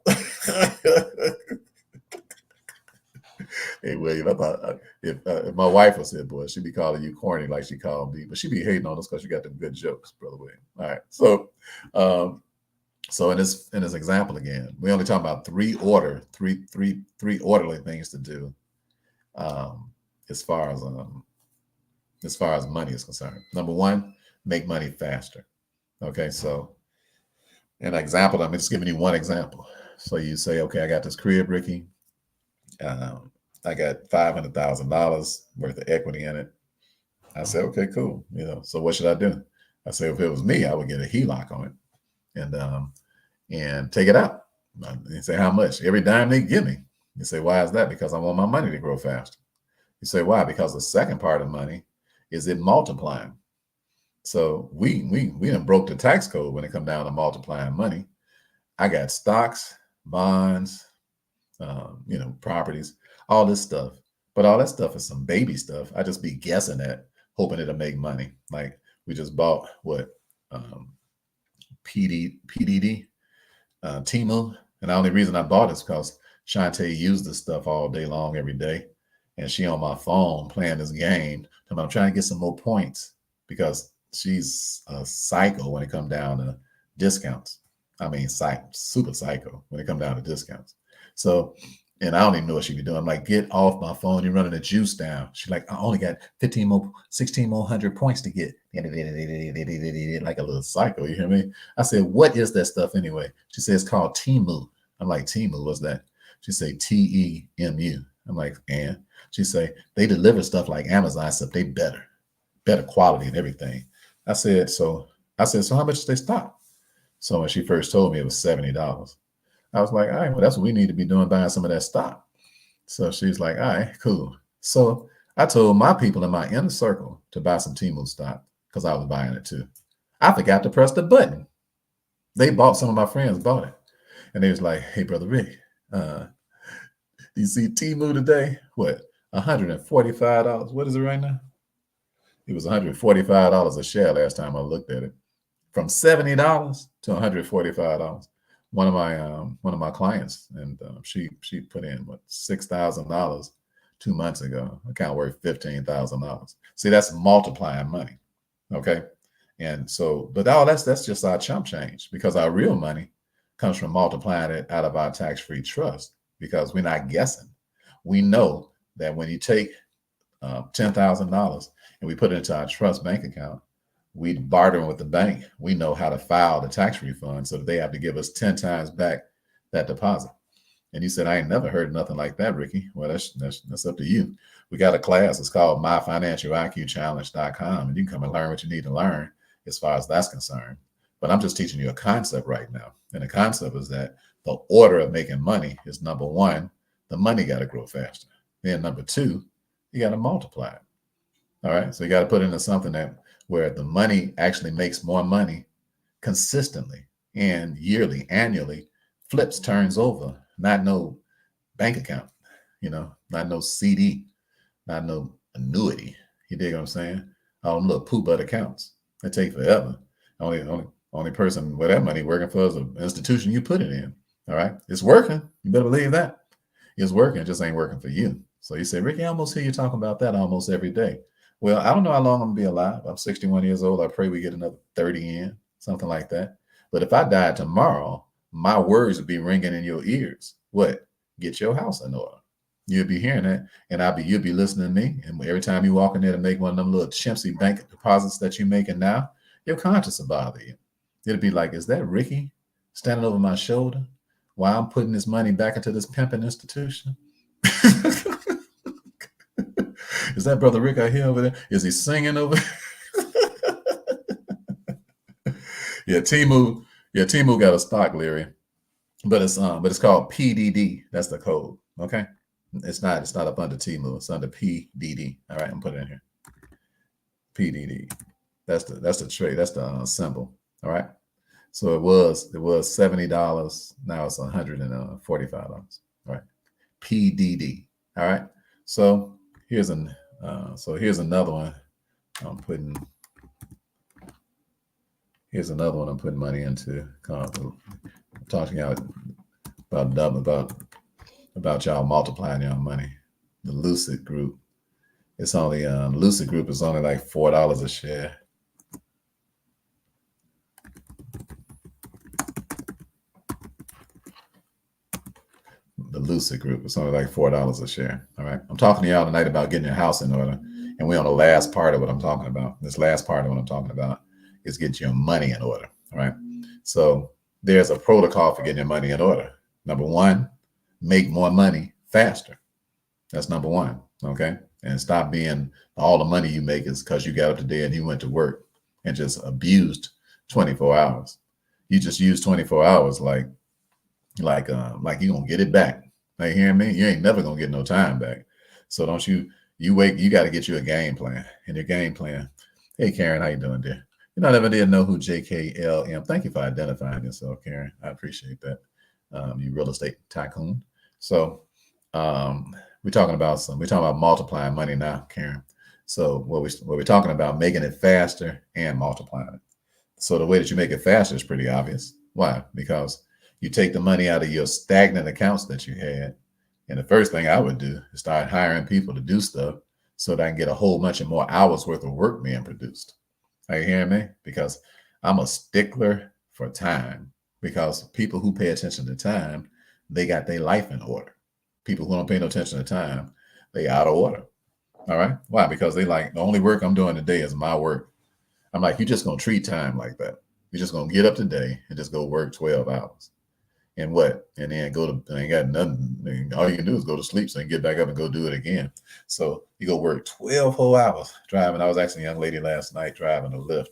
Hey, William, I thought if my wife was here, boy, she'd be calling you corny like she called me, but she'd be hating on us because you got them good jokes, Brother William. All right. So in this example again, we only talk about three orderly things to do as far as money is concerned. Number one, make money faster. Okay, so an example, I'm just giving you one example. So you say, okay, I got this crib, Ricky. I got $500,000 worth of equity in it. I said, okay, cool. So what should I do? I said, if it was me, I would get a HELOC on it and take it out. You say, how much? Every dime they give me. You say, why is that? Because I want my money to grow faster. You say, why? Because the second part of money is it multiplying. So we done broke the tax code when it come down to multiplying money. I got stocks, bonds, properties, all this stuff. But all that stuff is some baby stuff. I just be guessing at, hoping it'll make money. Like we just bought PDD, Temu. And the only reason I bought it is because Shantae used this stuff all day long, every day. And she on my phone playing this game. I'm trying to get some more points because she's a psycho when it comes down to discounts. I mean, super psycho when it comes down to discounts. So, and I don't even know what she be doing. I'm like, get off my phone. You're running the juice down. She's like, I only got 15 more, 16 more hundred points to get. Like a little psycho. You hear me? I said, what is that stuff anyway? She said, it's called Temu. I'm like, Temu, what's that? She say Temu. I'm like, and she say, they deliver stuff like Amazon, except they better quality and everything. I said, so how much they stop? So when she first told me it was $70. I was like, all right, well, that's what we need to be doing, buying some of that stock. So she's like, all right, cool. So I told my people in my inner circle to buy some Temu stock because I was buying it too. I forgot to press the button. They bought, some of my friends bought it. And they was like, hey, Brother Rick, you see Temu today? What? $145. What is it right now? It was $145 a share last time I looked at it. From $70 to $145. One of my clients, and she put in what, $6,000 2 months ago. Account worth $15,000. See, that's multiplying money. Okay. And so, but all that's just our chump change, because our real money comes from multiplying it out of our tax-free trust, because we're not guessing. We know that when you take $10,000 and we put it into our trust bank account, we barter with the bank. We know how to file the tax refund so that they have to give us 10 times back that deposit. And you said, I ain't never heard nothing like that, Ricky. Well, that's up to you. We got a class. It's called myfinancialiqchallenge.com, and you can come and learn what you need to learn as far as that's concerned. But I'm just teaching you a concept right now. And the concept is that the order of making money is, number one, the money got to grow faster. Then number two, you got to multiply it. All right. So you got to put into something that where the money actually makes more money consistently and yearly, annually, flips, turns over, not no bank account, not no CD, not no annuity. You dig what I'm saying? All them little poo butt accounts. They take forever. Only person with that money working for is an institution you put it in. All right. It's working. You better believe that. It's working. It just ain't working for you. So you say, Ricky, I almost hear you talking about that almost every day. Well, I don't know how long I'm gonna be alive. I'm 61 years old. I pray we get another 30 in, something like that. But if I died tomorrow, my words would be ringing in your ears. What? Get your house in order. You'll be hearing that, and you'll be listening to me. And every time you walk in there to make one of them little chimpsy bank deposits that you're making now, your conscience will bother you. It'll be like, is that Ricky standing over my shoulder while I'm putting this money back into this pimping institution? Is that Brother Rick I hear over there? Is he singing over there? Yeah, Temu got a stock, Larry. But it's called PDD. That's the code. Okay. It's not up under Temu. It's under PDD. All right, I'm putting it in here. PDD. That's the trade. That's the symbol. All right. So it was $70. Now it's $145. All right. PDD. All right. So here's another one. Here's another one I'm putting money into. I'm talking about y'all multiplying y'all money. The Lucid Group. It's only Lucid Group is only like $4 a share. The Lucid Group is only like $4 a share. All right. I'm talking to y'all tonight about getting your house in order. And we're on the last part of what I'm talking about. This last part of what I'm talking about is get your money in order. All right. So there's a protocol for getting your money in order. Number one, make more money faster. That's number one. Okay. And stop being all the money you make is because you got up today and you went to work and just abused 24 hours. You just used 24 hours like you're gonna get it back. Like, hearing me? You ain't never gonna get no time back. So don't you got to get you a game plan. And your game plan, hey Karen, how you doing, dear? You know, I never did know who JKLM. Thank you for identifying yourself, Karen. I appreciate that. You real estate tycoon. So we're talking about multiplying money now, Karen. So what we're talking about, making it faster and multiplying it. So the way that you make it faster is pretty obvious. Why? Because You take the money out of your stagnant accounts that you had. And the first thing I would do is start hiring people to do stuff so that I can get a whole bunch of more hours worth of work being produced. Are you hearing me? Because I'm a stickler for time. Because people who pay attention to time, they got their life in order. People who don't pay no attention to time, they out of order. All right. Why? Because they like the only work I'm doing today is my work. I'm like, you're just gonna treat time like that. You're just gonna get up today and just go work 12 hours. And what? And then go to ain't got nothing. All you can do is go to sleep so you can get back up and go do it again. So you go work 12 whole hours driving. I was asking a young lady last night driving a Lyft,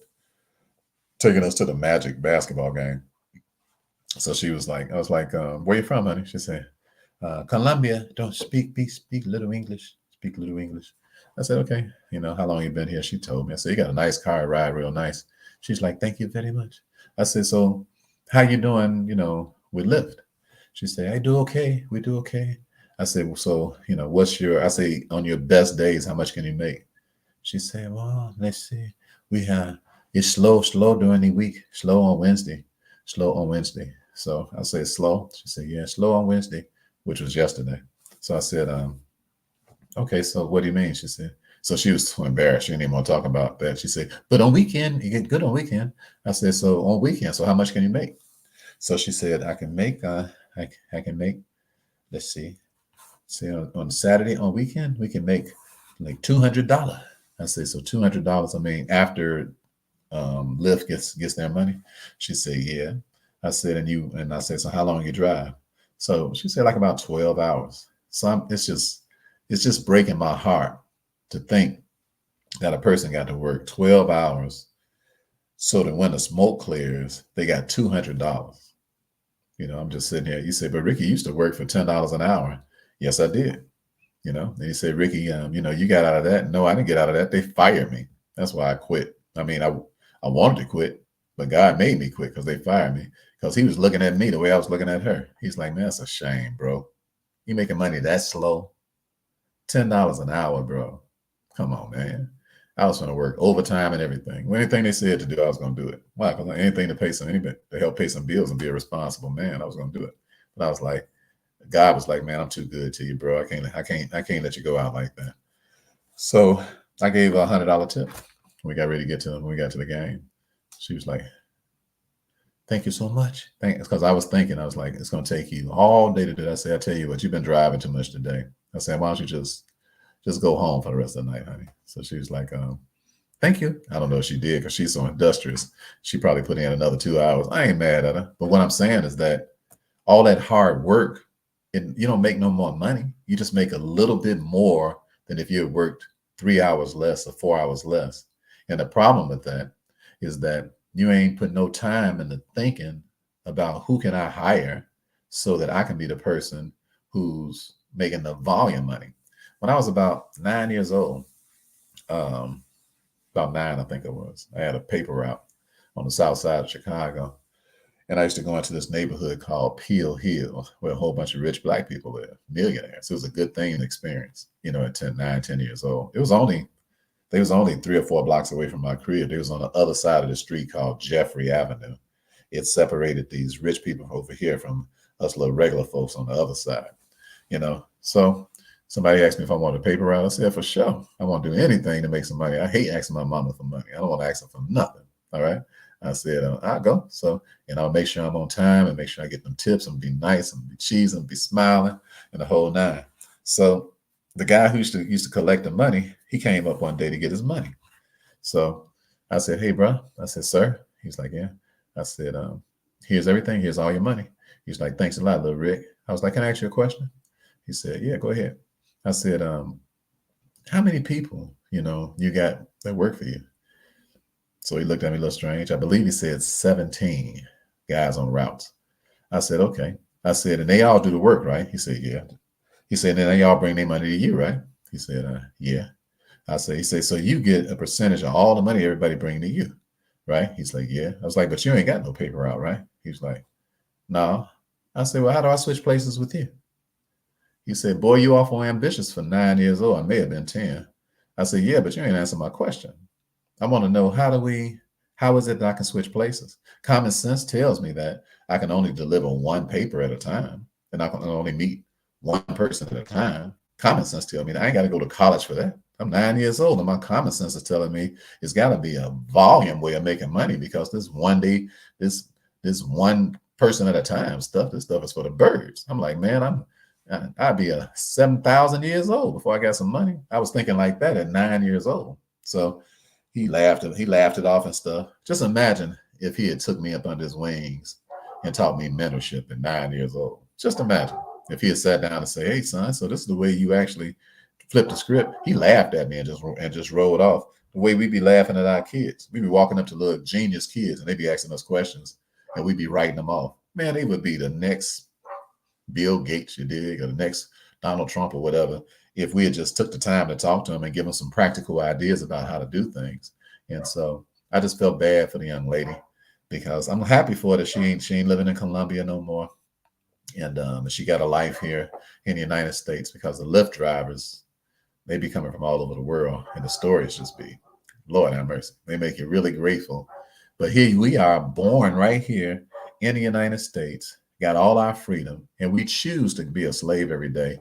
taking us to the Magic basketball game. So she was like, I was like, where you from, honey? She said, Colombia. Don't speak little English. Speak little English. I said, okay. You know, how long you been here? She told me. I said, you got a nice car, ride real nice. She's like, thank you very much. I said, so how you doing, you know, with Lyft? She said, I do okay. We do okay. I said, well, so, you know, I say, on your best days, how much can you make? She said, well, let's see. It's slow during the week, slow on Wednesday. So I said, slow. She said, yeah, slow on Wednesday, which was yesterday. So I said, okay, so what do you mean? She said, so she was so embarrassed. She didn't even want to talk about that. She said, but on weekend, you get good on weekend. I said, so on weekend, so how much can you make? So she said, I can make, let's see, on Saturday, on weekend, we can make like $200. I said, so $200, I mean, after Lyft gets their money? She said, yeah. I said, and I said, so how long you drive? So she said like about 12 hours. So it's just breaking my heart to think that a person got to work 12 hours so that when the smoke clears, they got $200. You know, I'm just sitting here. You say, but Ricky used to work for $10 an hour. Yes, I did. You know, and you say, Ricky, you know, you got out of that. No, I didn't get out of that. They fired me. That's why I quit. I mean, I wanted to quit, but God made me quit because they fired me because he was looking at me the way I was looking at her. He's like, man, that's a shame, bro. You making money that slow? $10 an hour, bro. Come on, man. I was going to work overtime and everything. Anything they said to do, I was going to do it. Why? Because anything to help pay some bills and be a responsible man, I was going to do it. But I was like, God was like, man, I'm too good to you, bro. I can't let you go out like that. So I gave her $100 tip. We got ready to when we got to the game. She was like, thank you so much. Because I was thinking, I was like, it's going to take you all day to do that. I said, I tell you what, you've been driving too much today. I said, why don't you just go home for the rest of the night, honey? So she was like, thank you. I don't know if she did because she's so industrious. She probably put in another 2 hours. I ain't mad at her. But what I'm saying is that all that hard work, you don't make no more money. You just make a little bit more than if you had worked 3 hours less or 4 hours less. And the problem with that is that you ain't put no time into thinking about who can I hire so that I can be the person who's making the volume money. When I was about 9 years old, about 9, I think it was, I had a paper route on the south side of Chicago. And I used to go into this neighborhood called Peel Hill, where a whole bunch of rich Black people live, millionaires. It was a good thing and experience, you know, at 10 years old. They was only 3 or 4 blocks away from my crib. They was on the other side of the street called Jeffrey Avenue. It separated these rich people over here from us little regular folks on the other side, you know. So somebody asked me if I wanted a paper route. I said, for sure. I want to do anything to make some money. I hate asking my mama for money. I don't want to ask her for nothing. All right. I said, I'll go. So, and I'll make sure I'm on time and make sure I get them tips and be nice and be cheesy and be smiling and the whole nine. So the guy who used to collect the money, he came up one day to get his money. So I said, hey, bro. I said, sir. He's like, yeah. I said, here's everything. Here's all your money. He's like, thanks a lot, little Rick. I was like, can I ask you a question? He said, yeah, go ahead. I said, how many people, you know, you got that work for you? So he looked at me a little strange. I believe he said 17 guys on routes. I said, okay. I said, and they all do the work, right? He said, yeah. He said, then they all bring their money to you, right? He said, yeah. He said, so you get a percentage of all the money everybody bring to you, right? He's like, yeah. I was like, but you ain't got no paper out, right? He's like, no. I said, well, how do I switch places with you? He said, boy, you awful ambitious for 9 years old. I may have been 10. I said, yeah, but you ain't answer my question. I want to know how is it that I can switch places? Common sense tells me that I can only deliver one paper at a time, and I can only meet one person at a time. Common sense tells me that I ain't got to go to college for that. I'm 9 years old, and my common sense is telling me it's got to be a volume way of making money, because this one day, this one person at a time stuff. This stuff is for the birds. I'm like, man, I'd be a 7,000 years old before I got some money. I was thinking like that at 9 years old. So he laughed it off and stuff. Just imagine if he had took me up under his wings and taught me mentorship at 9 years old. Just imagine if he had sat down and say, "Hey, son, so this is the way you actually flip the script." He laughed at me and just rolled off. The way we be laughing at our kids. We be walking up to little genius kids and they be asking us questions and we be writing them off. Man, they would be the next Bill Gates, you dig, or the next Donald Trump or whatever, if we had just took the time to talk to them and give them some practical ideas about how to do things. And so I just felt bad for the young lady, because I'm happy for her that she ain't living in Colombia no more. And she got a life here in the United States, because the Lyft drivers, they be coming from all over the world, and the stories just be, Lord have mercy. They make you really grateful. But here we are, born right here in the United States, got all our freedom, and we choose to be a slave every day.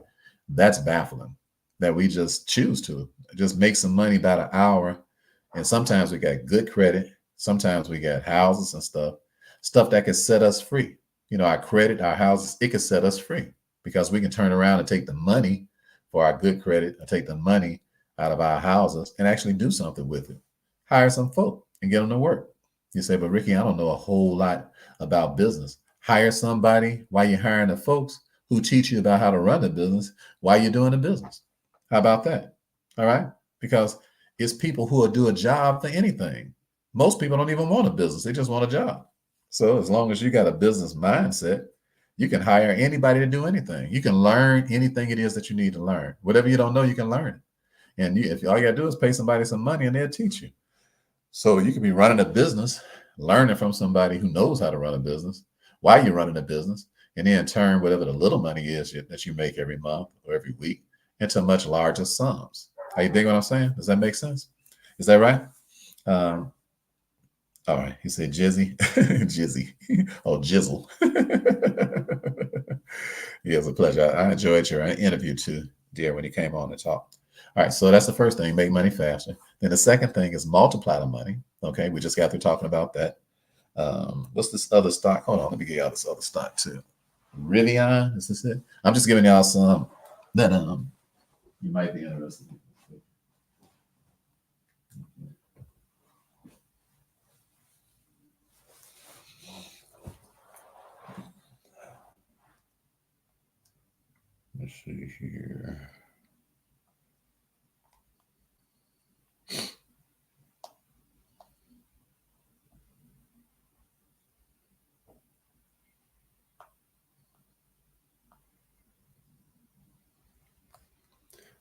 That's baffling, that we just choose to just make some money by the hour. And sometimes we got good credit. Sometimes we got houses and stuff that could set us free. Our credit, our houses, it could set us free, because we can turn around and take the money for our good credit, or take the money out of our houses and actually do something with it. Hire some folk and get them to work. You say, "But Ricky, I don't know a whole lot about business." Hire somebody while you're hiring the folks who teach you about how to run the business while you're doing the business. How about that? All right. Because it's people who will do a job for anything. Most people don't even want a business. They just want a job. So as long as you got a business mindset, you can hire anybody to do anything. You can learn anything it is that you need to learn. Whatever you don't know, you can learn it. And if all you got to do is pay somebody some money and they'll teach you. So you can be running a business, learning from somebody who knows how to run a business while you're running a business, and then turn whatever the little money is that you make every month or every week into much larger sums. How you dig what I'm saying? Does that make sense? Is that right? All right. He said Jizzy. Jizzy. Oh, Jizzle. Yeah, it was a pleasure. I enjoyed your interview too, dear, when he came on to talk. All right. So that's the first thing, make money faster. Then the second thing is multiply the money. Okay. We just got through talking about that. What's this other stock? Hold on. Let me get y'all this other stock too. Rivian. Is this it? I'm just giving y'all some that you might be interested in. Let's see here.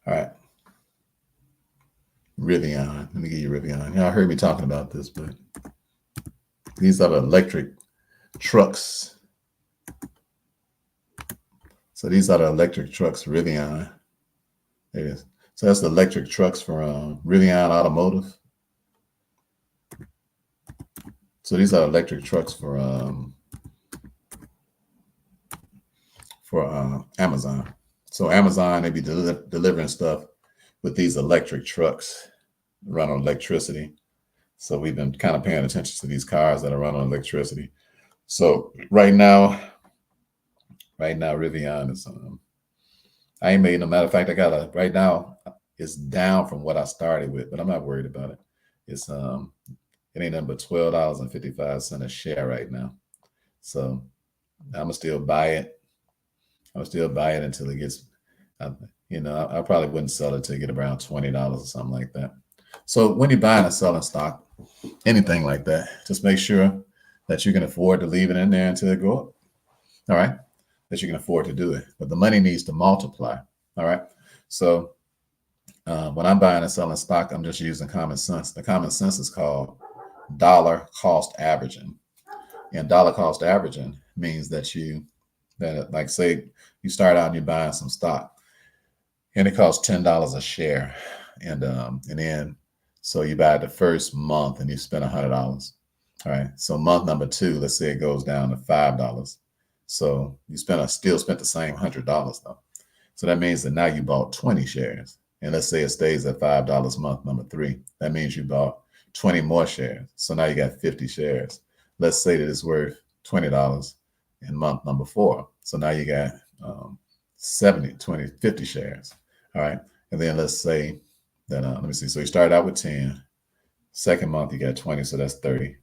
All right. Rivian. Let me give you Rivian. Y'all heard me talking about this, but these are the electric trucks. So these are the electric trucks, Rivian. There it is. So that's the electric trucks from Rivian Automotive. So these are electric trucks for Amazon. So Amazon, they be delivering stuff with these electric trucks, run on electricity. So we've been kind of paying attention to these cars that are run on electricity. So right now, Rivian is I ain't made no matter of fact, I got right now it's down from what I started with, but I'm not worried about it. It's it ain't nothing but $12.55 a share right now. So I'ma still buy it. I'll still buy it until it gets I probably wouldn't sell it to get around $20 or something like that. So when you're buying or selling stock, anything like that, just make sure that you can afford to leave it in there until it go up. All right. That you can afford to do it. But the money needs to multiply. All right. So when I'm buying and selling stock, I'm just using common sense. The common sense is called dollar cost averaging. And dollar cost averaging means that like say you start out and you're buying some stock and it costs $10 a share. And then so you buy it the first month and you spend $100. All right. So month number 2, let's say it goes down to $5. So you still spent the same $100 though. So that means that now you bought 20 shares. And let's say it stays at $5 month number 3. That means you bought 20 more shares. So now you got 50 shares. Let's say that it's worth $20 in month number 4. So now you got 70, 20, 50 shares. All right. And then let's say that, let me see. So you started out with 10. Second month, you got 20. So that's 30.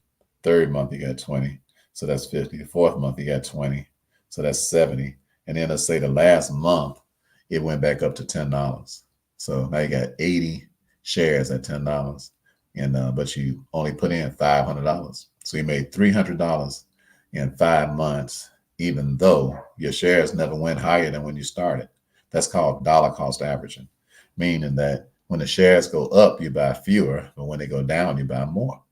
Third month, you got 20. So that's 50. The fourth month, you got 20. So that's 70. And then let's say the last month, it went back up to $10. So now you got 80 shares at $10. And but you only put in $500. So you made $300 in 5 months, even though your shares never went higher than when you started. That's called dollar cost averaging, meaning that when the shares go up, you buy fewer, but when they go down, you buy more.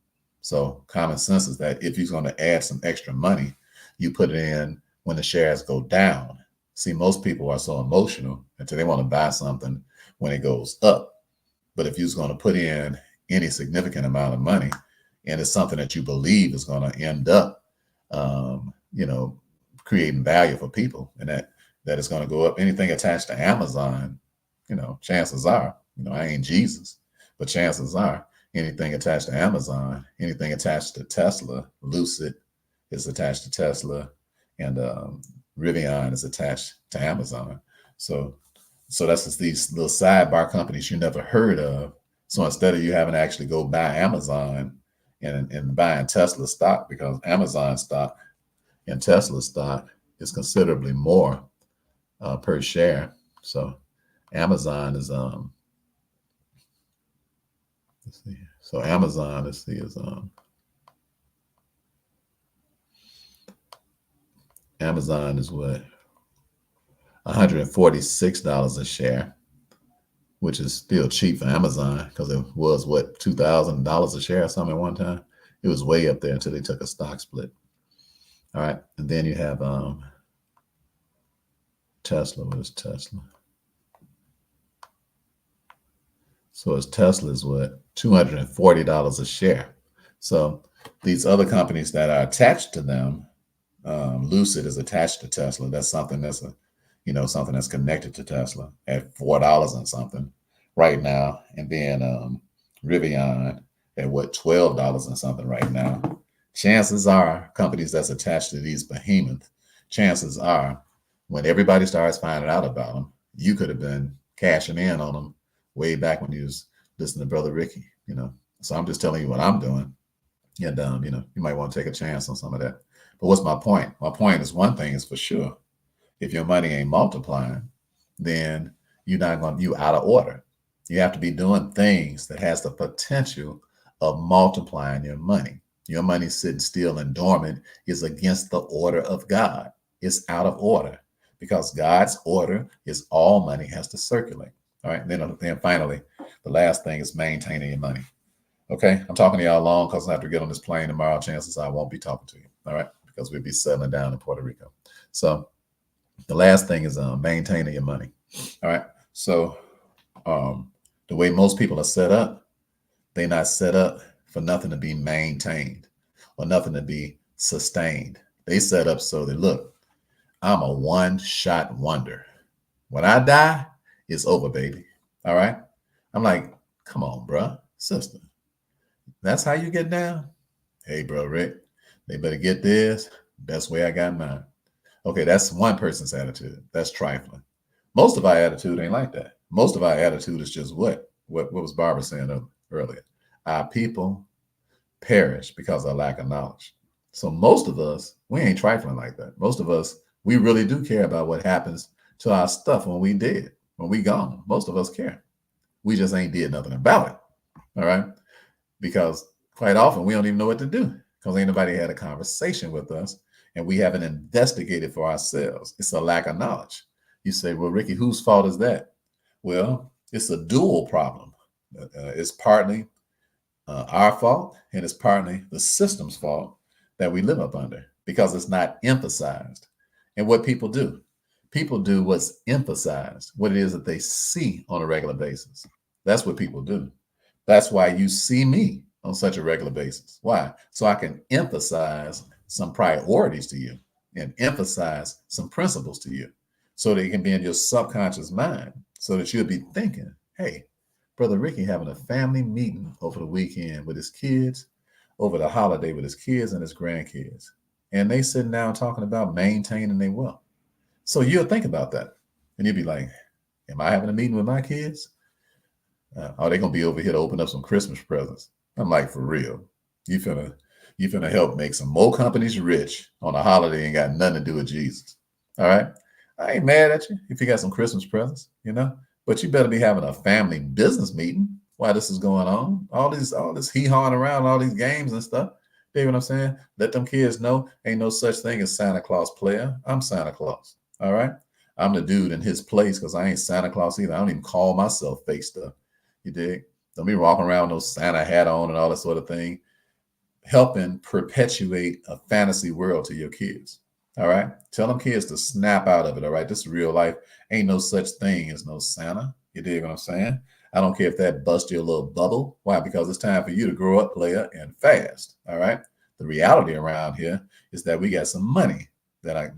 So common sense is that if you're going to add some extra money, you put it in when the shares go down. See, most people are so emotional until they want to buy something when it goes up. But if you're going to put in any significant amount of money, and it's something that you believe is going to end up, creating value for people, and that is going to go up, anything attached to Amazon, chances are, I ain't Jesus, but chances are anything attached to Amazon, anything attached to Tesla, Lucid is attached to Tesla, and Rivian is attached to Amazon. So that's just these little sidebar companies you never heard of. So instead of you having to actually go buy Amazon and buying Tesla stock, because Amazon stock and Tesla stock is considerably more per share. So Amazon is let's see. So Amazon, let's see, is Amazon is what, $146 a share, which is still cheap for Amazon because it was what, $2,000 a share or something at one time. It was way up there until they took a stock split. All right, and then you have Tesla. What is Tesla? So it's Tesla's what, $240 a share. So these other companies that are attached to them, Lucid is attached to Tesla. That's something that's something that's connected to Tesla at $4 and something right now, and then Rivian at what, $12 and something right now. Chances are, companies that's attached to these behemoths, chances are, when everybody starts finding out about them, you could have been cashing in on them way back when you was listening to Brother Ricky. So I'm just telling you what I'm doing, and you might want to take a chance on some of that. But what's my point? My point is, one thing is for sure: if your money ain't multiplying, then you out of order. You have to be doing things that has the potential of multiplying your money. Your money sitting still and dormant is against the order of God. It's out of order, because God's order is all money has to circulate. All right. Then finally, the last thing is maintaining your money. Okay. I'm talking to y'all long because I have to get on this plane tomorrow. Chances I won't be talking to you. All right. Because we'll be settling down in Puerto Rico. So the last thing is maintaining your money. All right. So the way most people are set up, they're not set up for nothing to be maintained or nothing to be sustained. They set up so that, look, I'm a one-shot wonder. When I die, it's over, baby. All right. I'm like, come on, bro, sister. That's how you get down? Hey, bro, Rick, they better get this. Best way I got mine. Okay, that's one person's attitude. That's trifling. Most of our attitude ain't like that. Most of our attitude is just what was Barbara saying earlier? Our people perish because of lack of knowledge. So most of us, we ain't trifling like that. Most of us, we really do care about what happens to our stuff when we dead, when we gone. Most of us care. We just ain't did nothing about it. All right. Because quite often we don't even know what to do, because ain't nobody had a conversation with us and we haven't investigated for ourselves. It's a lack of knowledge. You say, well, Ricky, whose fault is that? Well, it's a dual problem. It's partly our fault, and it's partly the system's fault that we live up under, because it's not emphasized. And what people do what's emphasized, what it is that they see on a regular basis. That's what people do. That's why you see me on such a regular basis. Why? So I can emphasize some priorities to you and emphasize some principles to you so that it can be in your subconscious mind so that you'll be thinking, hey, Brother Ricky having a family meeting over the weekend with his kids, over the holiday with his kids and his grandkids. And they sitting down talking about maintaining their wealth. So you'll think about that and you'll be like, am I having a meeting with my kids? Are they gonna be over here to open up some Christmas presents? I'm like, for real. You finna help make some more companies rich on a holiday ain't got nothing to do with Jesus. All right. I ain't mad at you if you got some Christmas presents, but you better be having a family business meeting while this is going on. All this hee-hawing around, all these games and stuff. You know what I'm saying? Let them kids know ain't no such thing as Santa Claus player. I'm Santa Claus. All right. I'm the dude in his place because I ain't Santa Claus either. I don't even call myself fake stuff. You dig? Don't be walking around with no Santa hat on and all that sort of thing. Helping perpetuate a fantasy world to your kids. All right. Tell them kids to snap out of it. All right. This is real life. Ain't no such thing as no Santa. You dig what I'm saying? I don't care if that busts your little bubble. Why? Because it's time for you to grow up, player, and fast. All right. The reality around here is that we got some money that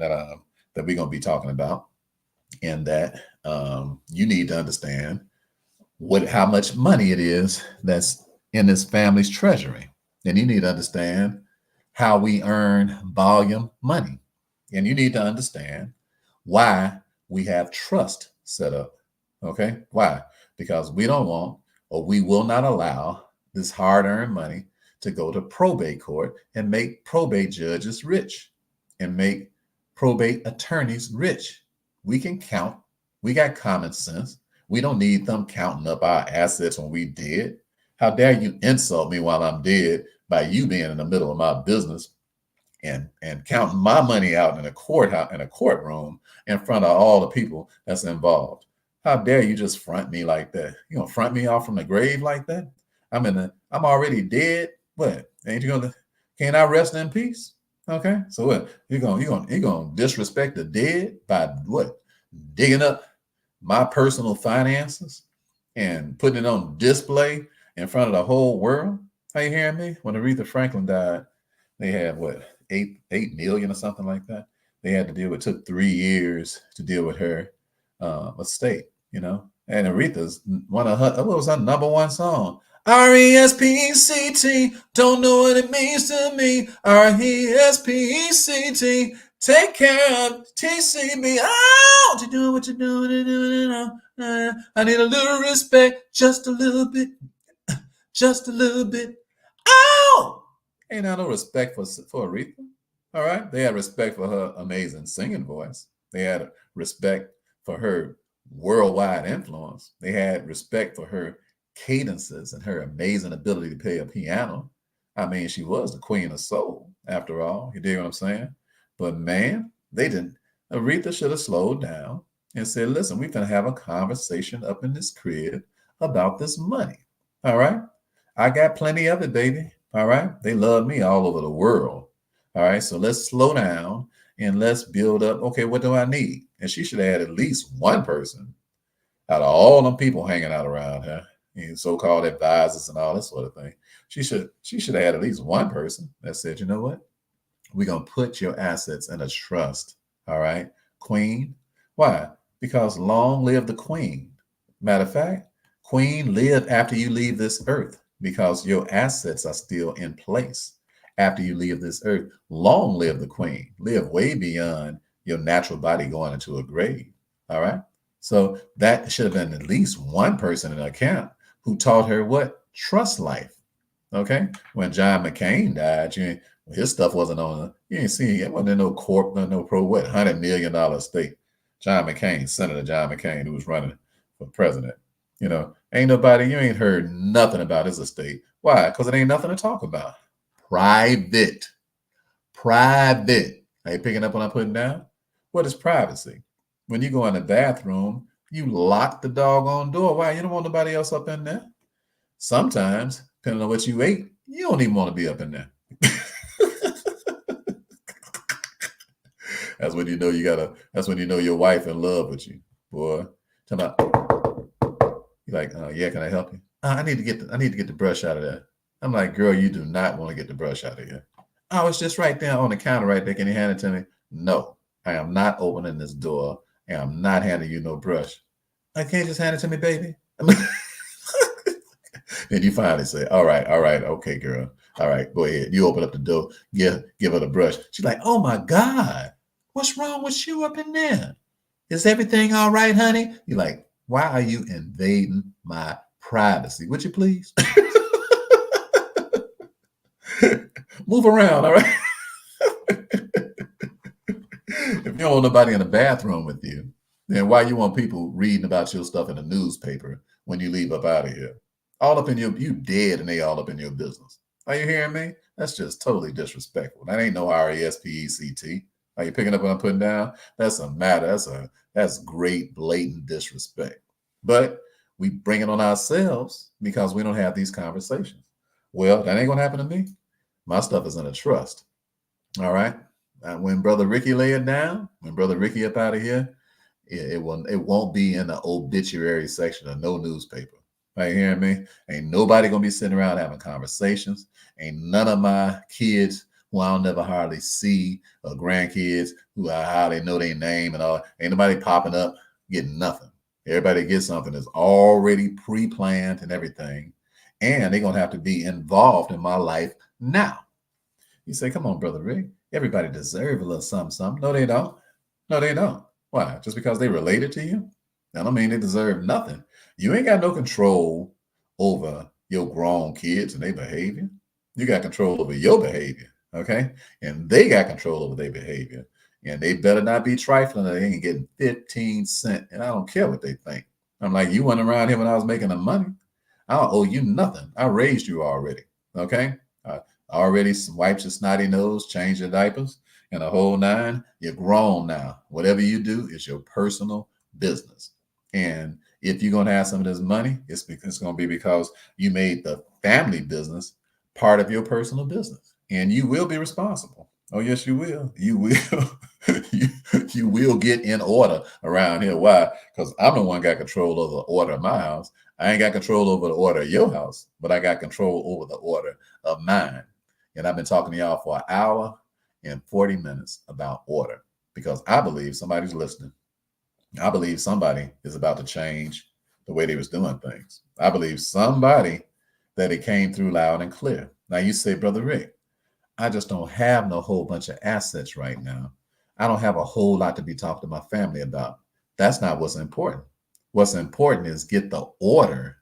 we're gonna be talking about, and that you need to understand how much money it is that's in this family's treasury. And you need to understand how we earn volume money. And you need to understand why we have trust set up. Okay? Why? Because we don't want, or we will not allow, this hard-earned money to go to probate court and make probate judges rich and make probate attorneys rich. We can count. We got common sense. We don't need them counting up our assets when we dead. How dare you insult me while I'm dead by you being in the middle of my business and counting my money out in a courtroom in front of all the people that's involved. How dare you just front me like that? You gonna front me off from the grave like that? I'm already dead. What? Can't I rest in peace? Okay. So what? You're gonna disrespect the dead by what? Digging up my personal finances and putting it on display in front of the whole world? Are you hearing me? When Aretha Franklin died, they had what, 8 million or something like that. They had to deal with. It took 3 years to deal with her estate, And Aretha's what was her number one song? RESPECT, don't know what it means to me. RESPECT, take care of TCB. Oh, you doing what you're doing. I need a little respect, just a little bit, just a little bit. Oh, ain't had no respect for Aretha. All right, they had respect for her amazing singing voice. They had respect for her worldwide influence. They had respect for her cadences and her amazing ability to play a piano. I mean, she was the queen of soul, after all. You dig what I'm saying? But man, they didn't. Aretha should have slowed down and said, listen, we're going to have a conversation up in this crib about this money. All right? I got plenty of it, baby. All right? They love me all over the world. All right? So let's slow down and let's build up. Okay, what do I need? And she should have had at least one person out of all them people hanging out around her, so-called advisors and all that sort of thing. She should have had at least one person that said, you know what? We're going to put your assets in a trust. All right, queen. Why? Because long live the queen. Matter of fact, queen, live after you leave this earth because your assets are still in place after you leave this earth. Long live the queen. Live way beyond your natural body going into a grave. All right. So that should have been at least one person in the account who taught her what? Trust life. Okay. When John McCain died, his stuff wasn't on. You ain't seen it. Wasn't no corp, no $100 million estate. John McCain, Senator John McCain, who was running for president. Ain't nobody. You ain't heard nothing about his estate. Why? Because it ain't nothing to talk about. Private. Are you picking up what I'm putting down? What is privacy? When you go in the bathroom, you lock the doggone door. Why? You don't want nobody else up in there. Sometimes, depending on what you ate, you don't even want to be up in there. That's when you know that's when you know your wife in love with you, boy. You're like, yeah, can I help you? I need to get the brush out of there. I'm like, girl, you do not want to get the brush out of here. Oh, it's just right there on the counter right there. Can you hand it to me? No, I am not opening this door and I'm not handing you no brush. I can't just hand it to me, baby. And you finally say, all right, okay, girl. All right, go ahead. You open up the door, give her the brush. She's like, oh my God, what's wrong with you up in there? Is everything all right, honey? You're like, why are you invading my privacy? Would you please? Move around, all right? If you don't want nobody in the bathroom with you, then why you want people reading about your stuff in the newspaper when you leave up out of here? All up in you dead and they all up in your business. Are you hearing me? That's just totally disrespectful. That ain't no RESPECT. Are you picking up what I'm putting down? That's a matter. That's great blatant disrespect. But we bring it on ourselves because we don't have these conversations. Well, that ain't gonna happen to me. My stuff is in a trust. All right. When Brother Ricky lay it down, when Brother Ricky up out of here, it won't be in the obituary section of no newspaper. Are you hearing me? Ain't nobody gonna be sitting around having conversations. Ain't none of my kids who I'll never hardly see, or grandkids who I hardly know their name and all. Ain't nobody popping up getting nothing. Everybody gets something that's already pre-planned and everything. And they're gonna have to be involved in my life now. You say, come on, Brother Rick. Everybody deserves a little something. No, they don't. No, they don't. Why? Just because they related to you? That don't mean they deserve nothing. You ain't got no control over your grown kids and their behavior. You got control over your behavior, okay? And they got control over their behavior. And they better not be trifling or they ain't getting 15 cents. And I don't care what they think. I'm like, you went around here when I was making the money. I don't owe you nothing. I raised you already, okay? Already wiped your snotty nose, changed your diapers, and a whole nine. You're grown now. Whatever you do is your personal business. And if you're going to have some of this money, it's going to be because you made the family business part of your personal business. And you will be responsible. Oh, yes, you will. You will. you will get in order around here. Why? Because I'm the one got control over the order of my house. I ain't got control over the order of your house, but I got control over the order of mine. And I've been talking to y'all for an hour and 40 minutes about order because I believe somebody's listening. I believe somebody is about to change the way they was doing things. I believe somebody that it came through loud and clear. Now you say, Brother Rick, I just don't have no whole bunch of assets right now. I don't have a whole lot to be talking to my family about. That's not what's important. What's important is get the order,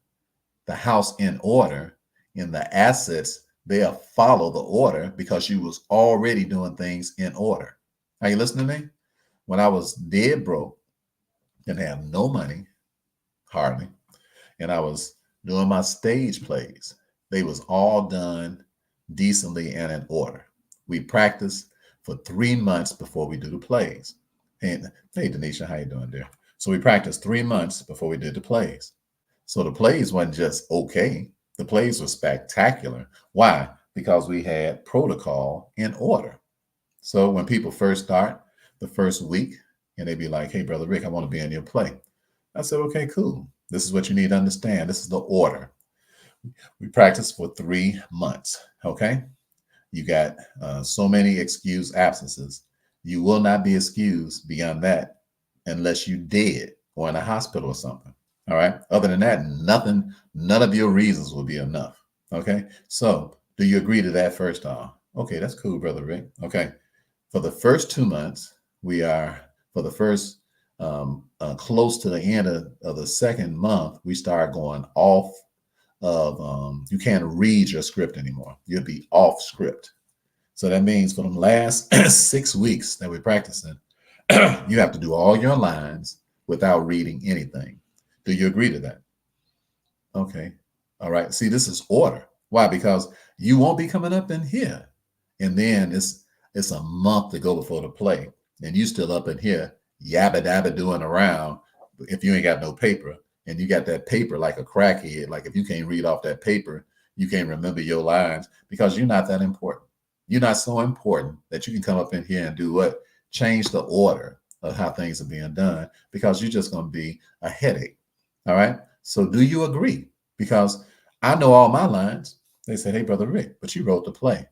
the house in order, and the assets, they'll follow the order because you was already doing things in order. Are you listening to me? When I was dead broke, didn't have no money, hardly, and I was doing my stage plays, they was all done decently and in order. We practiced for 3 months before we do the plays. And hey, Denisha, how you doing there? So we practiced 3 months before we did the plays. So the plays wasn't just okay. The plays were spectacular. Why? Because we had protocol in order. So when people first start the first week and they be like, hey, Brother Rick, I want to be in your play. I said, okay, cool. This is what you need to understand. This is the order. We practiced for 3 months. Okay. You got so many excused absences. You will not be excused beyond that unless you dead or in a hospital or something. All right. Other than that, none of your reasons will be enough. Okay. So do you agree to that first off? Okay, that's cool, Brother Rick. Okay. For the first 2 months, for the first close to the end of the second month, we start going off of, you can't read your script anymore. You'll be off script. So that means for the last 6 weeks that we're practicing, you have to do all your lines without reading anything. Do you agree to that? Okay. All right. See, this is order. Why? Because you won't be coming up in here. And then it's a month to go before the play. And you still up in here, yabba dabba doing around if you ain't got no paper. And you got that paper like a crackhead. Like if you can't read off that paper, you can't remember your lines because you're not that important. You're not so important that you can come up in here and do what? Change the order of how things are being done because you're just going to be a headache. All right. So do you agree? Because I know all my lines. They said, hey, Brother Rick, but you wrote the play.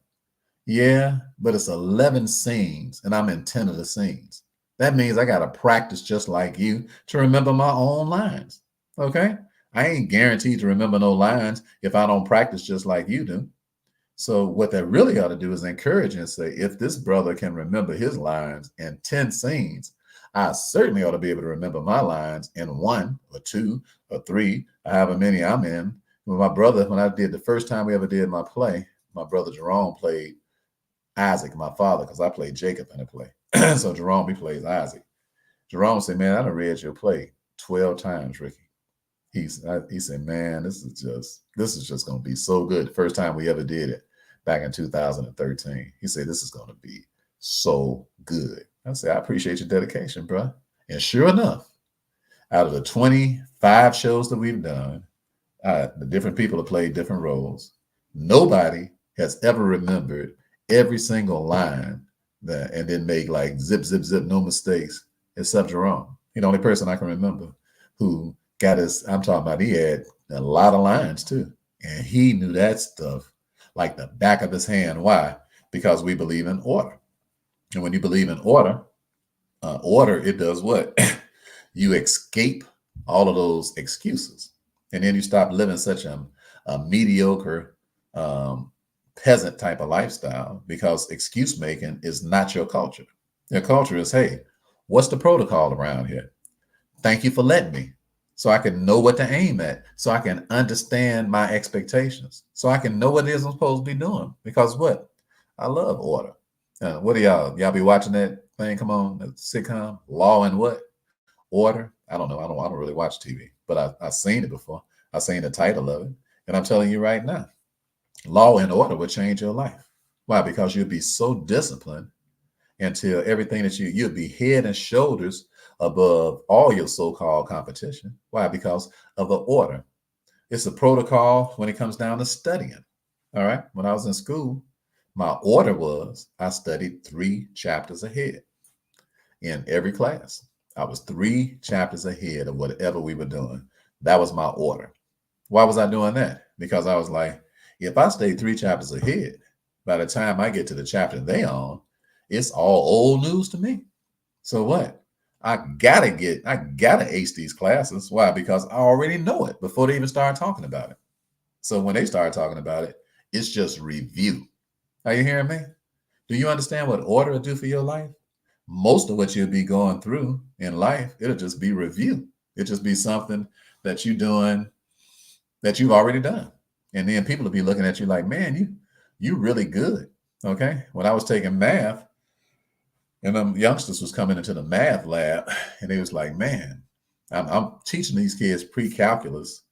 Yeah, but it's 11 scenes and I'm in 10 of the scenes. That means I got to practice just like you to remember my own lines. Okay. I ain't guaranteed to remember no lines if I don't practice just like you do. So, what that really ought to do is encourage and say, if this brother can remember his lines in 10 scenes, I certainly ought to be able to remember my lines in 1 or 2 or 3, or however many I'm in. With my brother, when I did the first time we ever did my play, my brother Jerome played Isaac, my father, because I played Jacob in the play. So Jerome, he plays Isaac. Jerome said, man, I done read your play 12 times, Ricky. He said, man, this is just going to be so good. The first time we ever did it back in 2013. He said, this is going to be so good. I said, I appreciate your dedication, bro. And sure enough, out of the 25 shows that we've done, the different people have played different roles. Nobody has ever remembered every single line and then make like zip, zip, zip, no mistakes, except Jerome. He's the only person I can remember who got his, I'm talking about, he had a lot of lines too. And he knew that stuff like the back of his hand. Why? Because we believe in order. And when you believe in order, it does what? You escape all of those excuses. And then you stop living such a mediocre peasant type of lifestyle, because excuse making is not your culture. Your culture is, hey, what's the protocol around here? Thank you for letting me. So I can know what to aim at, so I can understand my expectations, so I can know what it is I'm supposed to be doing. Because what? I love order. What do y'all be watching that thing? Come on, that sitcom, Law and what? Order. I don't know. I don't really watch TV, but I've seen it before. I've seen the title of it, and I'm telling you right now, Law and Order will change your life. Why? Because you'll be so disciplined until everything that you'll be head and shoulders above all your so-called competition. Why? Because of the order. It's a protocol when it comes down to studying. All right. When I was in school, my order was I studied 3 chapters ahead in every class. I was 3 chapters ahead of whatever we were doing. That was my order. Why was I doing that? Because I was like, if I stay 3 chapters ahead, by the time I get to the chapter they on, it's all old news to me. So what? I gotta ace these classes. Why? Because I already know it before they even start talking about it. So when they start talking about it, it's just review. Are you hearing me? Do you understand what order will do for your life? Most of what you'll be going through in life, it'll just be review. It'll just be something that you're doing that you've already done. And then people will be looking at you like, man, you really good. Okay. When I was taking math, and them youngsters was coming into the math lab, and they was like, man, I'm teaching these kids pre-calculus.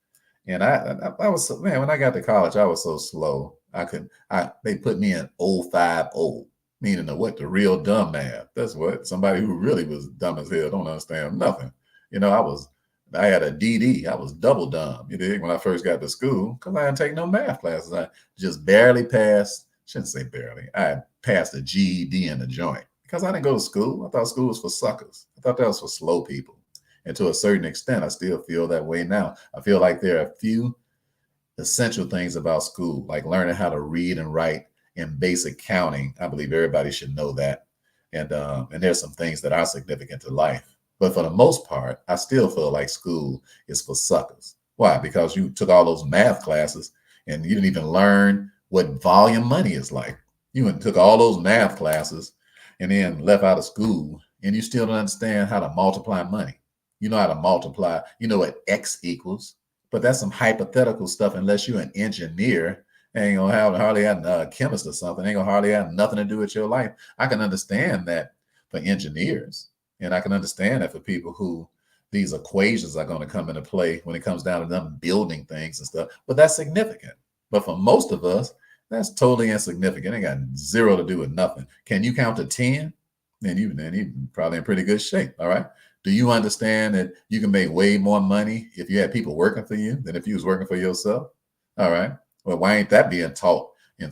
And I was so, man, when I got to college, I was so slow. They put me in 050, meaning the real dumb math. That's what somebody who really was dumb as hell don't understand nothing. I had a DD. I was double dumb, you dig, when I first got to school, because I didn't take no math classes. I just barely passed, shouldn't say barely, I passed a GED in the joint because I didn't go to school. I thought school was for suckers. I thought that was for slow people. And to a certain extent, I still feel that way now. I feel like there are a few essential things about school, like learning how to read and write and basic counting. I believe everybody should know that. And there's some things that are significant to life. But for the most part, I still feel like school is for suckers. Why? Because you took all those math classes and you didn't even learn what volume money is like. You went and took all those math classes and then left out of school, and you still don't understand how to multiply money. You know how to multiply, you know what X equals, but that's some hypothetical stuff. Unless you're an engineer, ain't gonna have hardly have a chemist or something, ain't gonna hardly have nothing to do with your life. I can understand that for engineers, and I can understand that for people who these equations are going to come into play when it comes down to them building things and stuff, but that's significant. But for most of us, that's totally insignificant. It ain't got zero to do with nothing. Can you count to 10? Then you're probably in pretty good shape. All right. Do you understand that you can make way more money if you had people working for you than if you was working for yourself? All right. Well, why ain't that being taught in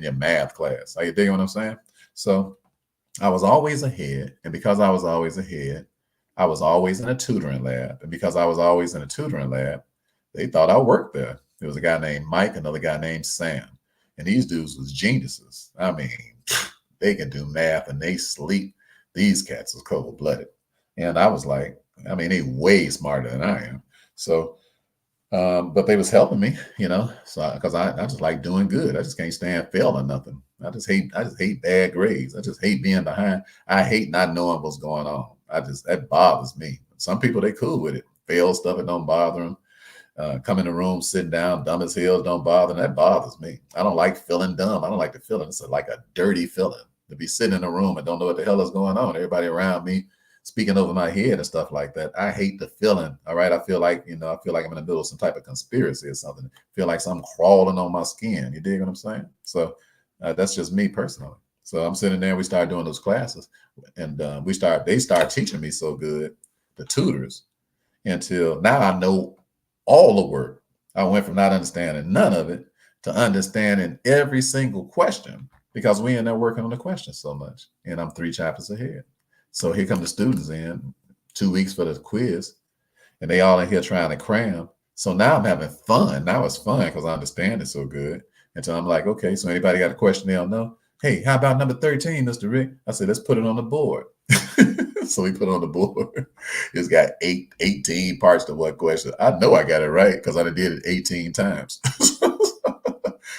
your math class? Are you digging what I'm saying? So I was always ahead. And because I was always ahead, I was always in a tutoring lab. And because I was always in a tutoring lab, they thought I worked there. There was a guy named Mike, another guy named Sam. And these dudes was geniuses. I mean, they can do math and they sleep. These cats was cold-blooded. And I was like, I mean, they way smarter than I am. So, but they was helping me, so because I just like doing good. I just can't stand failing nothing. I just hate bad grades. I just hate being behind. I hate not knowing what's going on. That bothers me. Some people, they cool with it. Fail stuff, it don't bother them. Come in the room, sitting down, dumb as hell, don't bother them. That bothers me. I don't like feeling dumb. I don't like the feeling. It's like a dirty feeling to be sitting in a room and don't know what the hell is going on. Everybody around me speaking over my head and stuff like that. I hate the feeling. All right. I feel like I'm in the middle of some type of conspiracy or something. I feel like something crawling on my skin. You dig what I'm saying? So that's just me personally. So I'm sitting there, we started doing those classes, and they start teaching me so good, the tutors, until now I know all the work. I went from not understanding none of it to understanding every single question, because we in there working on the questions so much, and I'm 3 chapters ahead. So here come the students in 2 weeks for the quiz, and they all in here trying to cram. So now I'm having fun. Now it's fun because I understand it so good. And so I'm like, okay, so anybody got a question they don't know? Hey, how about number 13, Mr. Rick? I said, let's put it on the board. So we put it on the board. It's got 18 parts to one question. I know I got it right because I did it 18 times.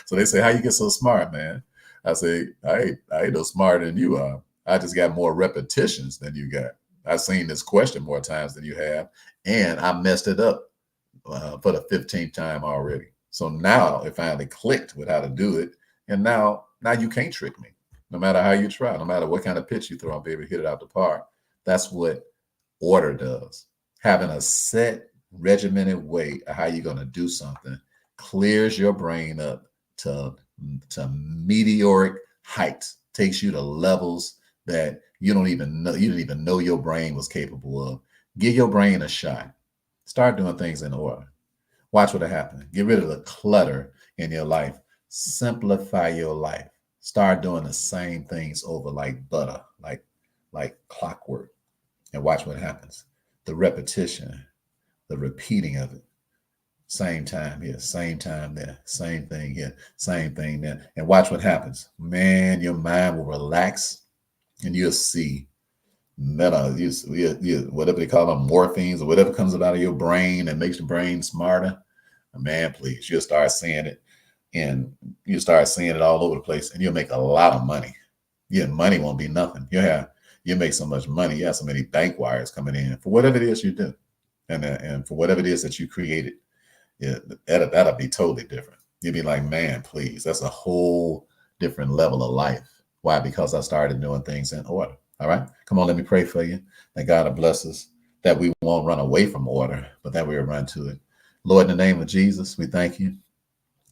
So they say, how you get so smart, man? I say, I ain't no smarter than you are. I just got more repetitions than you got. I've seen this question more times than you have, and I messed it up for the 15th time already. So now it finally clicked with how to do it, and now you can't trick me. No matter how you try, no matter what kind of pitch you throw, I'll be able to hit it out the park. That's what order does. Having a set, regimented way of how you're going to do something clears your brain up to meteoric heights, takes you to levels that you didn't even know your brain was capable of. Give your brain a shot. Start doing things in order. Watch what happens. Get rid of the clutter in your life. Simplify your life. Start doing the same things over like butter, like clockwork, and watch what happens. The repetition, the repeating of it. Same time here, same time there, same thing here, same thing there. And watch what happens. Man, your mind will relax and you'll see whatever they call them, morphines or whatever comes out of your brain and makes the brain smarter. Man, please, you'll start seeing it, and you start seeing it all over the place, and you'll make a lot of money. Your money won't be nothing. You make so much money. You have so many bank wires coming in for whatever it is you do, and for whatever it is that you created. Yeah, that'll be totally different. You'll be like, man, please, that's a whole different level of life. Why? Because I started doing things in order. All right, come on, let me pray for you. That God will bless us, that we won't run away from order, but that we'll run to it. Lord, in the name of Jesus, we thank you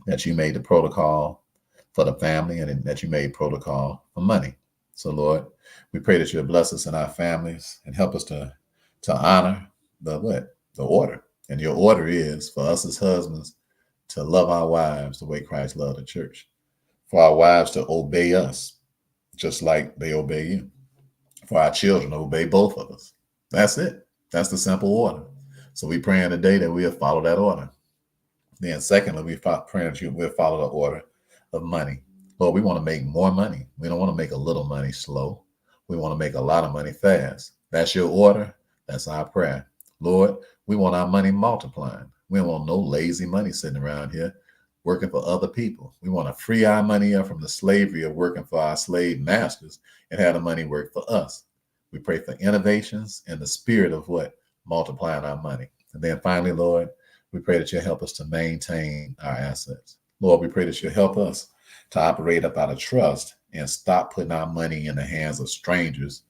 that you made the protocol for the family and that you made protocol for money. So, Lord, we pray that you'll bless us in our families and help us to honor the order. And your order is for us as husbands to love our wives the way Christ loved the church, for our wives to obey us just like they obey you, for our children to obey both of us. That's it. That's the simple order. So we pray in the day that we'll follow that order. Then secondly, we pray that we'll follow the order of money. Lord, we want to make more money. We don't want to make a little money slow. We want to make a lot of money fast. That's your order. That's our prayer. Lord, we want our money multiplying. We don't want no lazy money sitting around here working for other people. We want to free our money up from the slavery of working for our slave masters and have the money work for us. We pray for innovations and the spirit of multiplying our money. And then finally, Lord, we pray that you'll help us to maintain our assets. Lord, we pray that you'll help us to operate up out of trust and stop putting our money in the hands of strangers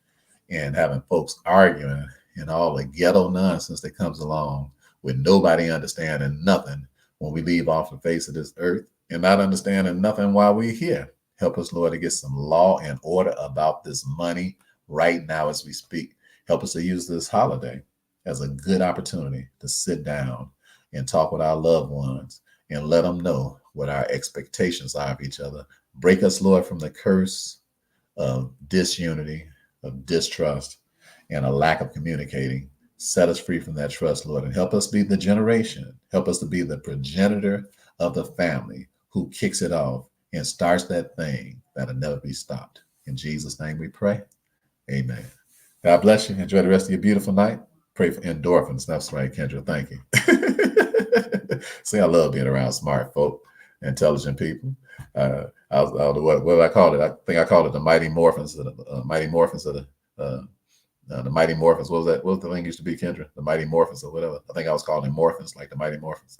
and having folks arguing and all the ghetto nonsense that comes along with nobody understanding nothing when we leave off the face of this earth and not understanding nothing while we're here. Help us, Lord, to get some law and order about this money right now as we speak. Help us to use this holiday as a good opportunity to sit down and talk with our loved ones and let them know what our expectations are of each other. Break us, Lord, from the curse of disunity, of distrust, and a lack of communicating. Set us free from that trust, Lord, and help us be the generation. Help us to be the progenitor of the family who kicks it off and starts that thing that'll never be stopped. In Jesus' name we pray. Amen. God bless you. Enjoy the rest of your beautiful night. Pray for endorphins. That's right, Kendra. Thank you. See, I love being around smart folk, intelligent people. What I called it? I think I called it the Mighty Morphins. Mighty Morphins of the Mighty Morphins. What was that? What was the thing used to be, Kendra? The Mighty Morphins or whatever. I think I was calling them Morphins, like the Mighty Morphins.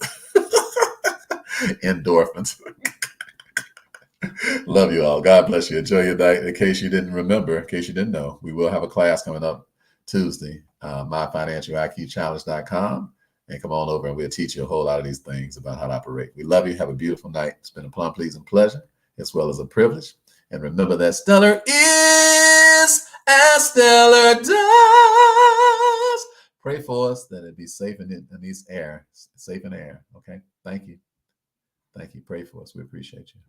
Endorphins. Love you all. God bless you. Enjoy your night. In case you didn't remember, in case you didn't know, we will have a class coming up Tuesday, myfinancialiqchallenge.com. And come on over and we'll teach you a whole lot of these things about how to operate. We love you. Have a beautiful night. It's been a plum, pleasing pleasure, as well as a privilege. And remember that stellar is as stellar does. Pray for us that it be safe in these air, safe in air. Okay. Thank you. Thank you. Pray for us. We appreciate you.